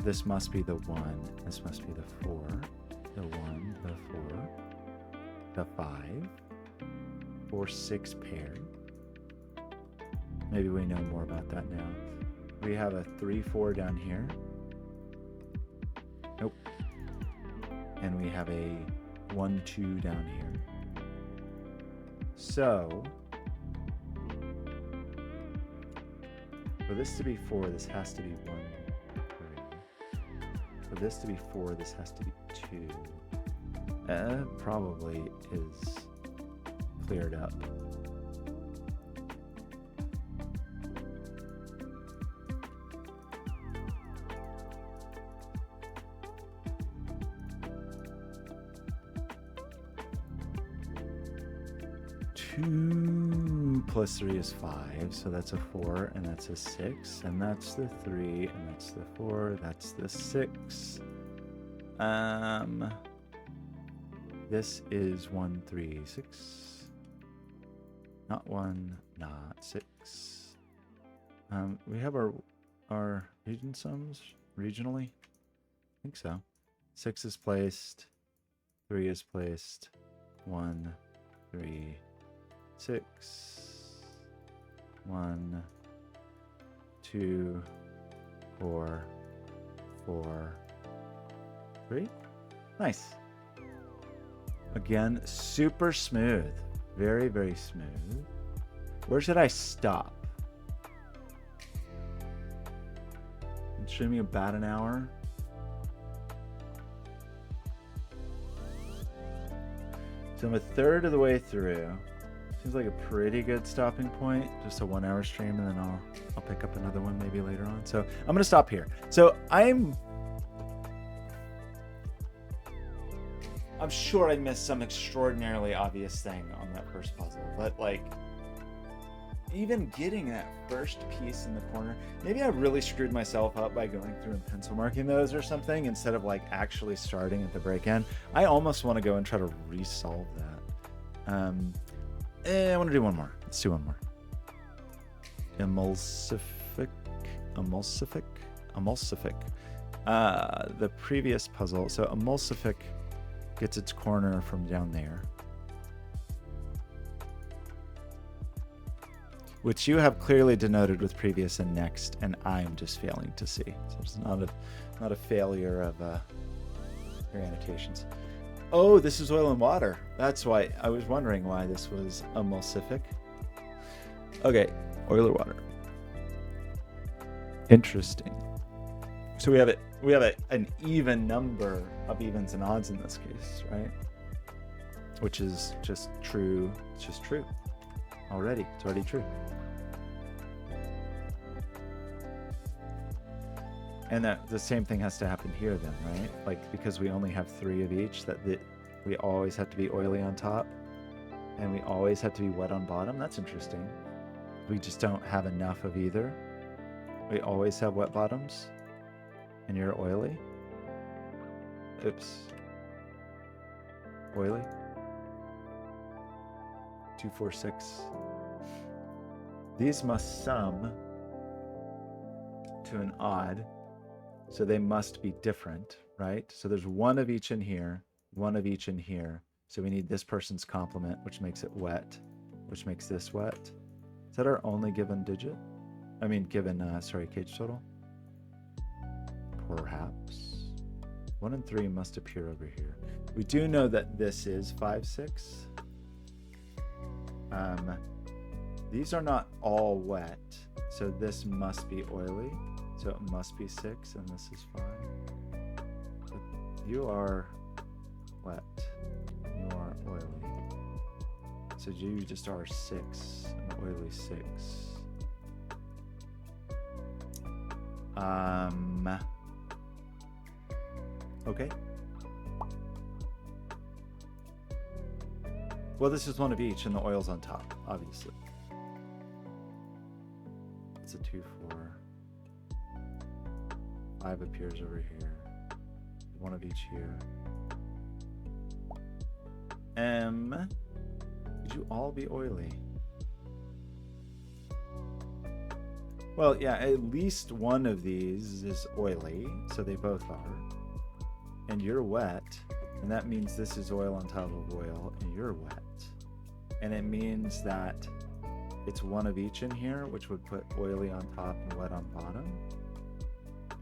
This must be the 1. This must be the 4. The 1, the 4, the 5, 4, 6 pair. Maybe we know more about that now. We have a 3, 4 down here. Nope. And we have a 1, 2 down here. So, for this to be 4, this has to be 1, 3. For this to be 4, this has to be 2. Probably is cleared up. Two plus 3 is 5, so that's a 4, and that's a 6, and that's the 3, and that's the 4, that's the 6. This is 1, 3, 6. Not 1, not 6. We have our region sums regionally. I think so. 6 is placed. 3 is placed. 1, 3, 6. 1, 2, 4, 4, 3. Nice. Again, super smooth. Very, very smooth. Where should I stop? I'm streaming about an hour. So I'm a third of the way through. Seems like a pretty good stopping point. Just a 1 hour stream, and then I'll pick up another one maybe later on. So I'm gonna stop here. So I'm sure I missed some extraordinarily obvious thing on that first puzzle, but like even getting that first piece in the corner, maybe I really screwed myself up by going through and pencil marking those or something instead of like actually starting at the break end. I almost want to go and try to resolve that. I want to do one more. Let's do one more. Emulsific. The previous puzzle. So emulsific gets its corner from down there, which you have clearly denoted with previous and next, and I'm just failing to see. So it's not a failure of your annotations. Oh, this is oil and water. That's why I was wondering why this was emulsific. Okay, oil or water. Interesting. So we have an even number of evens and odds in this case, right? Which is just true. It's just true. Already. It's already true. And that the same thing has to happen here then, right? Like, because we only have 3 of each, we always have to be oily on top and we always have to be wet on bottom. That's interesting. We just don't have enough of either. We always have wet bottoms and you're oily. Oops. Oily. 2, 4, 6. These must sum to an odd. So they must be different, right? So there's 1 of each in here, 1 of each in here. So we need this person's complement, which makes it wet, which makes this wet. Is that our only given digit? I mean, given, cage total? Perhaps. 1 and 3 must appear over here. We do know that this is 5, 6. These are not all wet, so this must be oily. So it must be 6, and this is 5. But you are wet. You are oily. So you just are 6, an oily 6. Okay. Well, this is 1 of each, and the oil's on top, obviously. It's a 2, 4. 5 appears over here. 1 of each here. Could you all be oily? Well, yeah, at least 1 of these is oily, so they both are. And you're wet, and that means this is oil on top of oil, and you're wet. And it means that it's 1 of each in here, which would put oily on top and wet on bottom.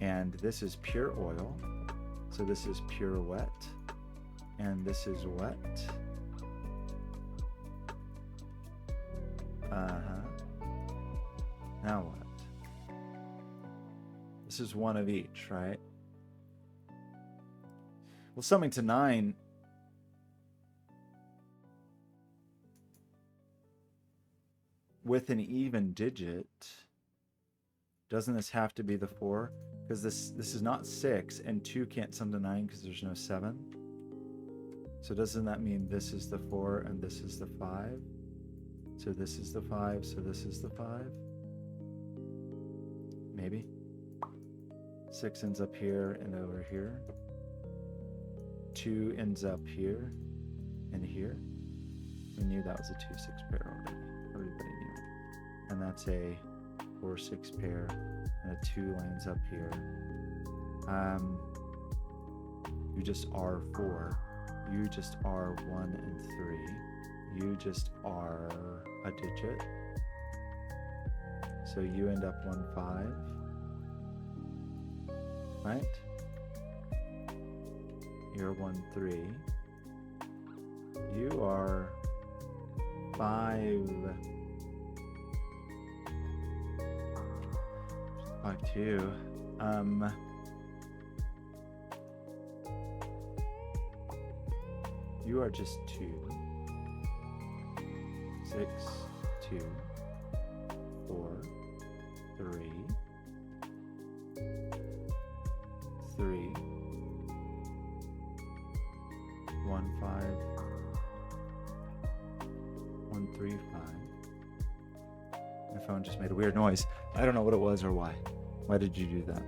And this is pure oil, so this is pure wet, and this is wet. Now what? This is 1 of each, right? Well, summing to 9, with an even digit, doesn't this have to be the 4? Because this is not 6, and 2 can't sum to 9 because there's no 7. So doesn't that mean this is the 4 and this is the 5? So this is the 5, so this is the 5? Maybe. 6 ends up here and over here. 2 ends up here and here. We knew that was a 2, 6 pair already. Everybody knew. And that's a 4, 6 pair. And a 2 lands up here. You just are 4. You just are 1 and 3. You just are a digit. So you end up 1, 5. Right? You're 1, 3. You are 5'2". You are just 2. 6, 2, 4, 3, 3, 1, 5, 1, 3, 5. My phone just made a weird noise. I don't know what it was or why. Why did you do that?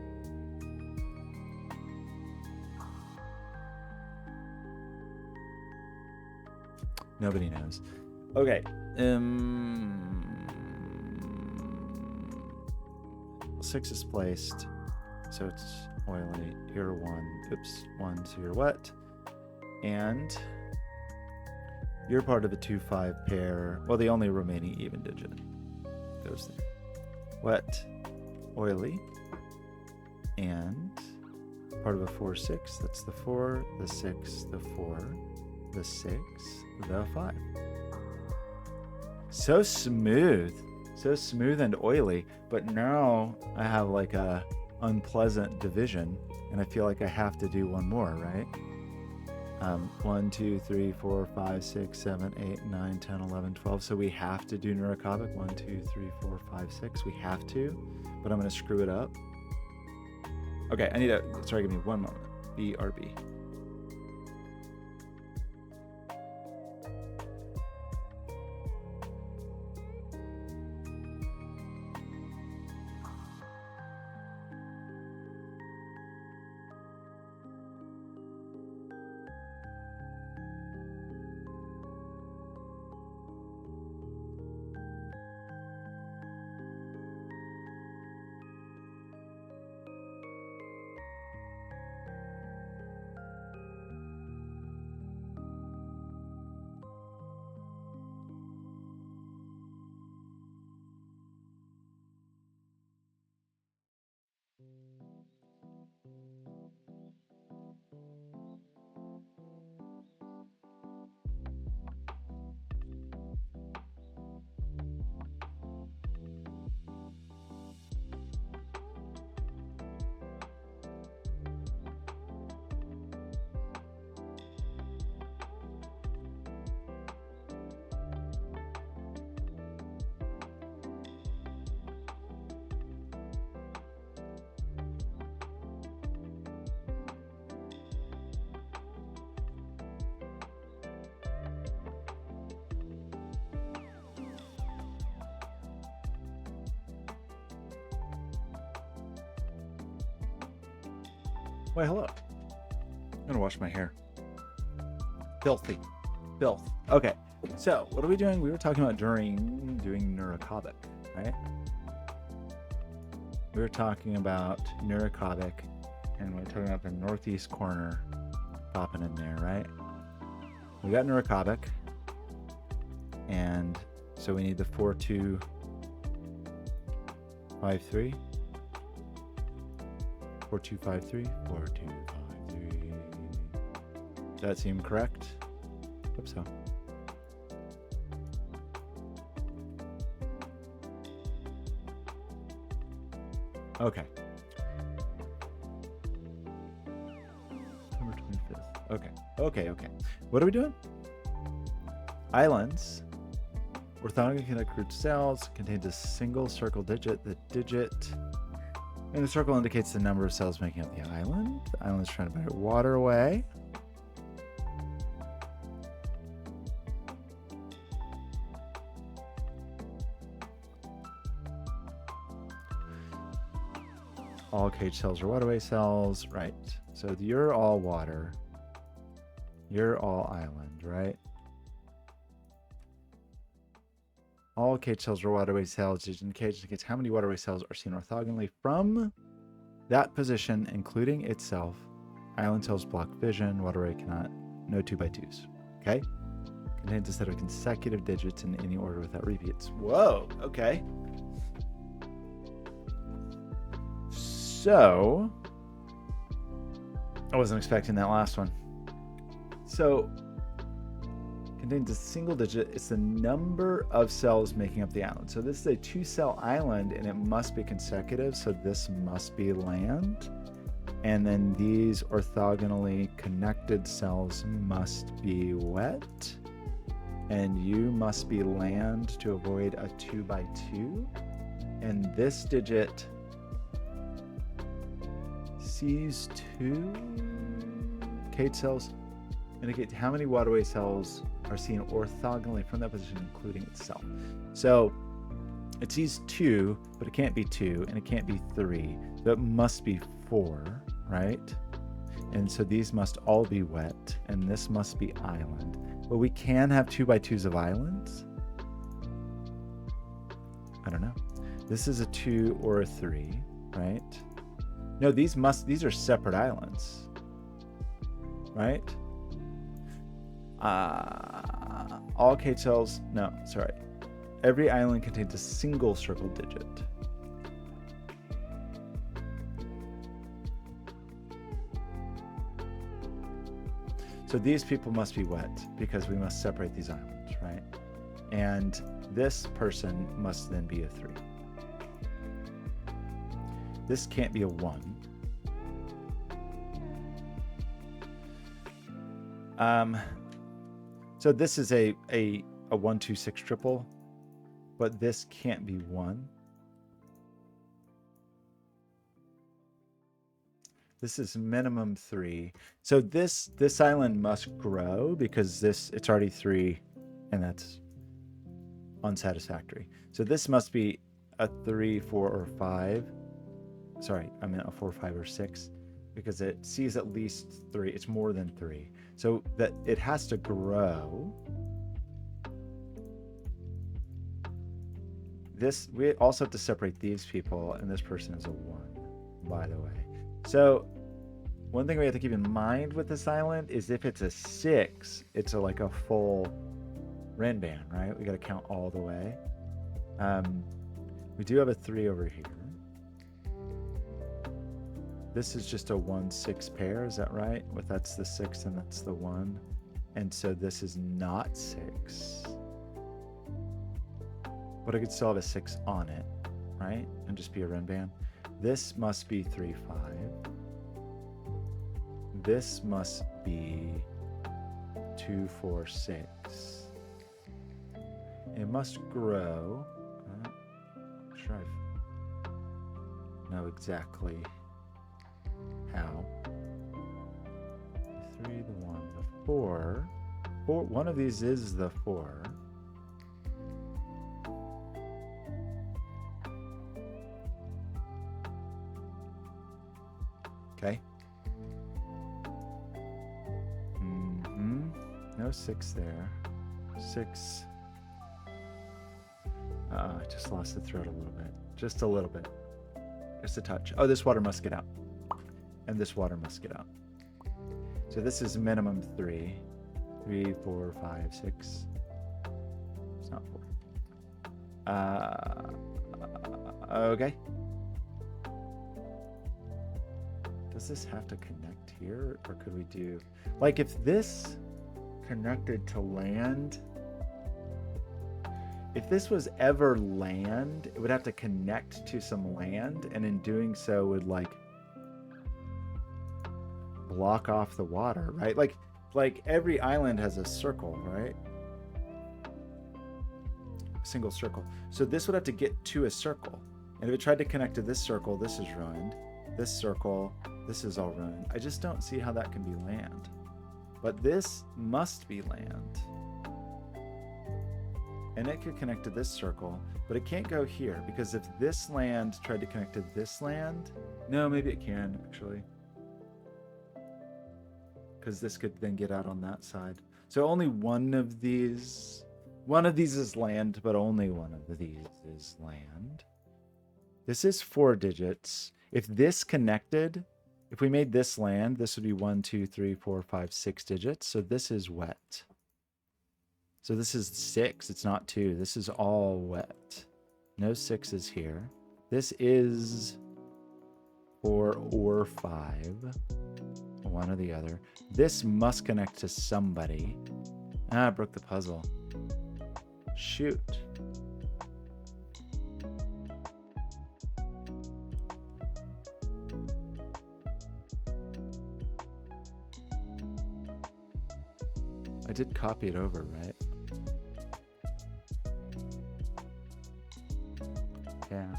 Nobody knows. Okay. 6 is placed, so it's oily. You're 1. Oops, 1. So you're wet, and you're part of a 2-5 pair. Well, the only remaining even digit goes there. Wet, oily, and part of a 4-6. That's the 4, the 6, the 4, the 6, the 5. So smooth and oily. But now I have like a unpleasant division, and I feel like I have to do one more, right? 1, 2, 3, 4, 5, 6, 7, 8, 9, 10, 11, 12. So we have to do neurocopic. 1, 2, 3, 4, 5, 6. We have to, but I'm going to screw it up. Okay, I need to, sorry, give me one moment. BRB. Why, hello. I'm gonna wash my hair. Filthy. Filth. Okay, so what are we doing? We were talking about doing neurocopic, right? We were talking about neurocopic, and we were talking about the northeast corner popping in there, right? We got neurocopic, and so we need the 4, 2, 5, 3. 4, 2, 5, 3. 4, 2, 5, 3. Does that seem correct? Hope so. Okay. September 25th. Okay. Okay. What are we doing? Islands. Orthogonally connected root cells contains a single circle digit. The digit in the circle indicates the number of cells making up the island. The island is surrounded by a waterway. All cage cells are waterway cells, right? So you're all water. You're all island, right? All cage cells are waterway cells. In cage indicates how many waterway cells are seen orthogonally from that position, including itself. Island cells block vision. Waterway cannot. No 2x2s. Okay? Contains a set of consecutive digits in any order without repeats. Whoa. Okay. So, I wasn't expecting that last one. So, contains a single digit. It's the number of cells making up the island. So this is a 2-cell island, and it must be consecutive. So this must be land. And then these orthogonally connected cells must be wet. And you must be land to avoid a 2 by 2. And this digit sees 2 Kate cells indicate how many waterway cells are seen orthogonally from that position, including itself. So it sees 2, but it can't be 2, and it can't be 3. So it must be 4, right? And so these must all be wet, and this must be island. But we can have 2 by 2s of islands? I don't know. This is a 2 or a 3, right? No, these are separate islands, right? All Kate cells, no, sorry. Every island contains a single circle digit. So these people must be wet because we must separate these islands, right? And this person must then be a 3. This can't be a 1. So this is a 1, 2, 6 triple, but this can't be 1. This is minimum 3. So this island must grow because it's already 3, and that's unsatisfactory. So this must be a 3, 4, or 5. Sorry, I meant a 4, 5, or 6, because it sees at least 3. It's more than 3. So that it has to grow. We also have to separate these people, and this person is a 1, by the way. So one thing we have to keep in mind with this island is if it's a 6, it's like a full Renban, right? We got to count all the way. We do have a 3 over here. This is just a 1, 6 pair, is that right? That's the 6 and that's the 1. And so this is not 6. But I could still have a 6 on it, right? And just be a Renban. This must be 3, 5. This must be 2, 4, 6. It must grow. I'm not sure I know exactly how. The 3, the 1, the 4. One of these is the 4. Okay. No 6 there. 6. I just lost the thread a little bit. Just a little bit. Just a touch. Oh, this water must get out. And this water must get out. So this is minimum 3. 3, 4, 5, 6. It's not 4. Okay. Does this have to connect here? Or could we do... Like if this connected to land... If this was ever land, it would have to connect to some land, and in doing so would like block off the water, right? Like every island has a circle, right? A single circle. So this would have to get to a circle. And if it tried to connect to this circle, this is ruined. This circle, this is all ruined. I just don't see how that can be land. But this must be land. And it could connect to this circle, but it can't go here because if this land tried to connect to this land, no, maybe it can actually. Because this could then get out on that side. So only one of these is land, but only one of these is land. This is 4 digits. If this connected, if we made this land, this would be 1, 2, 3, 4, 5, 6 digits. So this is wet. So this is 6, it's not 2. This is all wet. No 6s here. This is 4 or 5. One or the other. This must connect to somebody. Ah, I broke the puzzle. Shoot. I did copy it over, right? Yeah.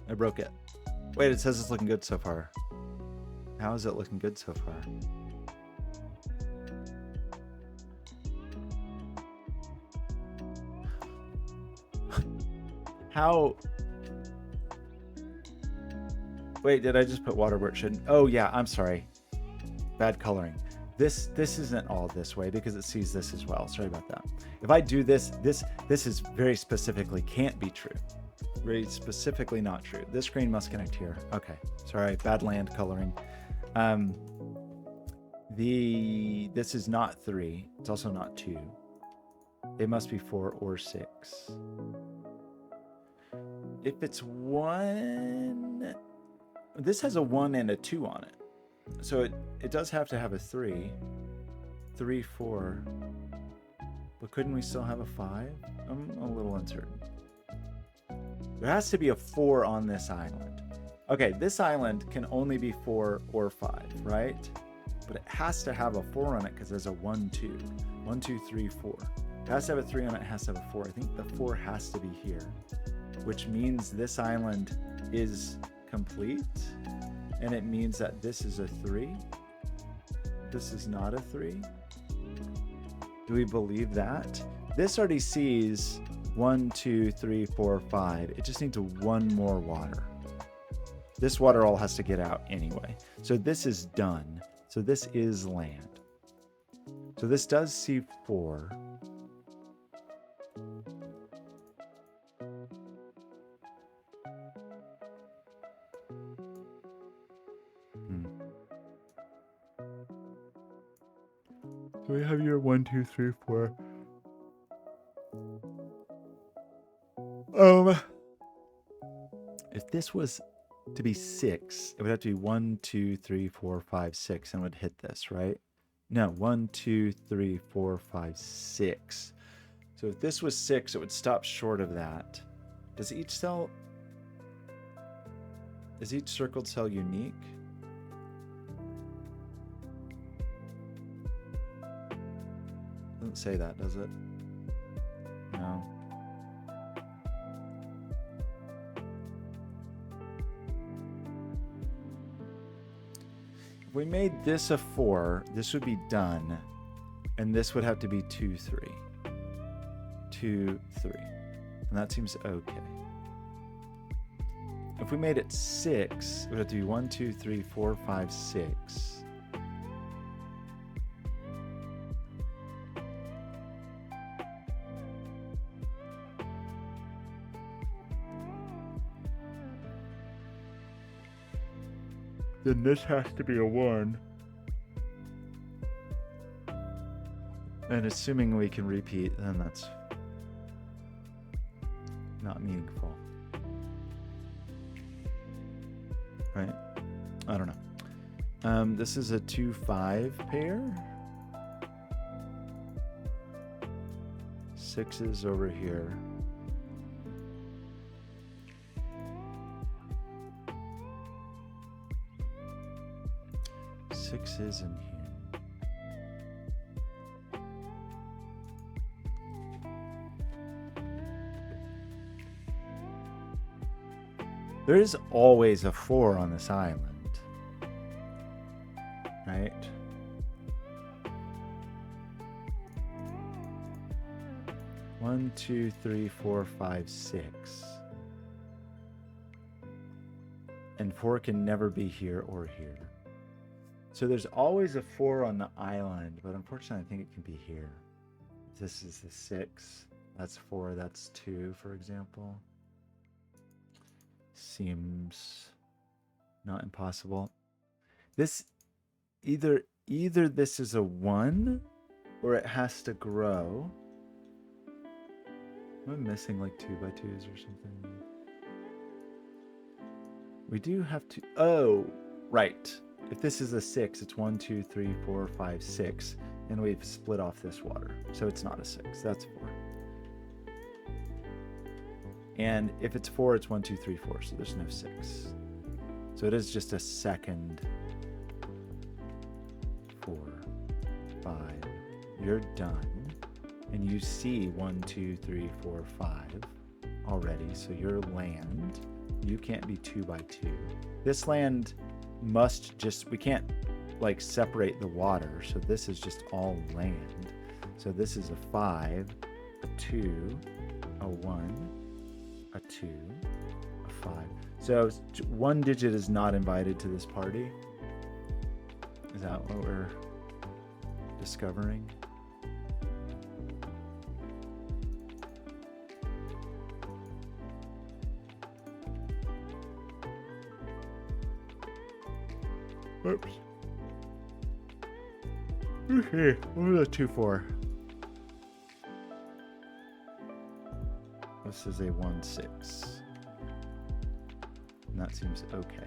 I broke it. Wait, it says it's looking good so far. How is it looking good so far? How? Wait, did I just put water where it shouldn't? Oh yeah, I'm sorry. Bad coloring. This isn't all this way because it sees this as well. Sorry about that. If I do this is very specifically can't be true. Very specifically not true. This screen must connect here. Okay, sorry, bad land coloring. This is not 3. It's also not 2. It must be 4 or 6. If it's 1, this has a 1 and a 2 on it. So it does have to have a 3. 3, 4. But couldn't we still have a 5? I'm a little uncertain. There has to be a 4 on this island. Okay, this island can only be 4 or 5, right? But it has to have a 4 on it because there's a 1, 2. 1, 2, 3, 4. It has to have a 3 on it, it has to have a 4. I think the 4 has to be here, which means this island is complete. And it means that this is a 3. This is not a 3. Do we believe that? This already sees 1, 2, 3, 4, 5. It just needs 1 more water. This water all has to get out anyway. So this is done. So this is land. So this does see 4. So we have your 1, 2, 3, 4. If this was to be 6, it would have to be 1, 2, 3, 4, 5, 6, and it would hit this, right? No, 1, 2, 3, 4, 5, 6. So if this was 6, it would stop short of that. Is each circled cell unique? Doesn't say that, does it? No. If we made this a 4, this would be done, and this would have to be 2, 3. 2, 3. And that seems okay. If we made it 6, it would have to be 1, 2, 3, 4, 5, 6. Then this has to be a 1. And assuming we can repeat, then that's not meaningful. Right? I don't know. This is a 2, 5 pair. 6 is over here. Is in here. There is always a 4 on this island, right? One, 2, 3, 4, 5, 6. And 4 can never be here or here. So there's always a 4 on the island, but unfortunately I think it can be here. This is the 6. That's 4, that's 2, for example. Seems not impossible. This either this is a 1 or it has to grow. Am I missing like 2x2s or something? We do have to, oh, right. if this is a 6, it's 1, 2, 3, 4, 5, 6, and we've split off this water. So it's not a 6, that's 4. And if it's 4, it's 1, 2, 3, 4, so there's no 6. So it is just a second 4, 5. You're done. And you see 1, 2, 3, 4, 5 already. So your land, you can't be 2 by 2. This land must just, we can't like separate the water. So this is just all land. So this is a 5, a 2, a 1, a 2, a 5. So 1 digit is not invited to this party. Is that what we're discovering? Oops. Okay, what are the 2, 4? This is a 1, 6. And that seems okay.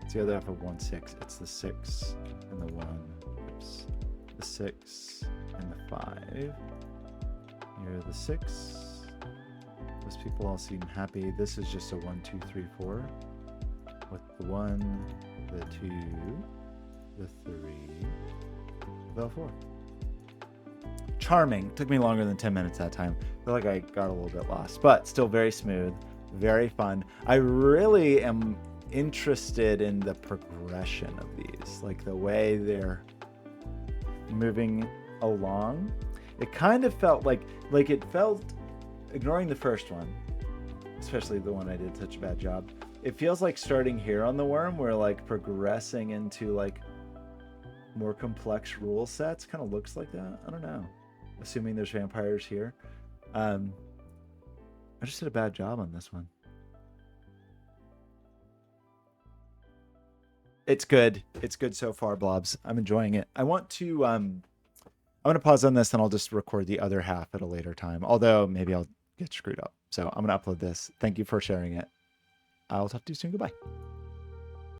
It's the other half of 1, 6. It's the 6 and the 1. Oops. The 6 and the 5. You're the 6. Those people all seem happy. This is just a 1, 2, 3, 4. With the 1, the 2, the 3, the 4. Charming. Took me longer than 10 minutes that time. I feel like I got a little bit lost, but still very smooth, very fun. I really am interested in the progression of these, like the way they're moving along. It kind of felt like it felt, ignoring the first one, especially the one I did such a bad job, it feels like starting here on the worm, we're like progressing into like more complex rule sets. Kind of looks like that. I don't know. Assuming there's vampires here. I just did a bad job on this one. It's good. It's good so far, Blobz. I'm enjoying it. I want to pause on this and I'll just record the other half at a later time. Although maybe I'll get screwed up. So I'm going to upload this. Thank you for sharing it. I'll talk to you soon. Goodbye.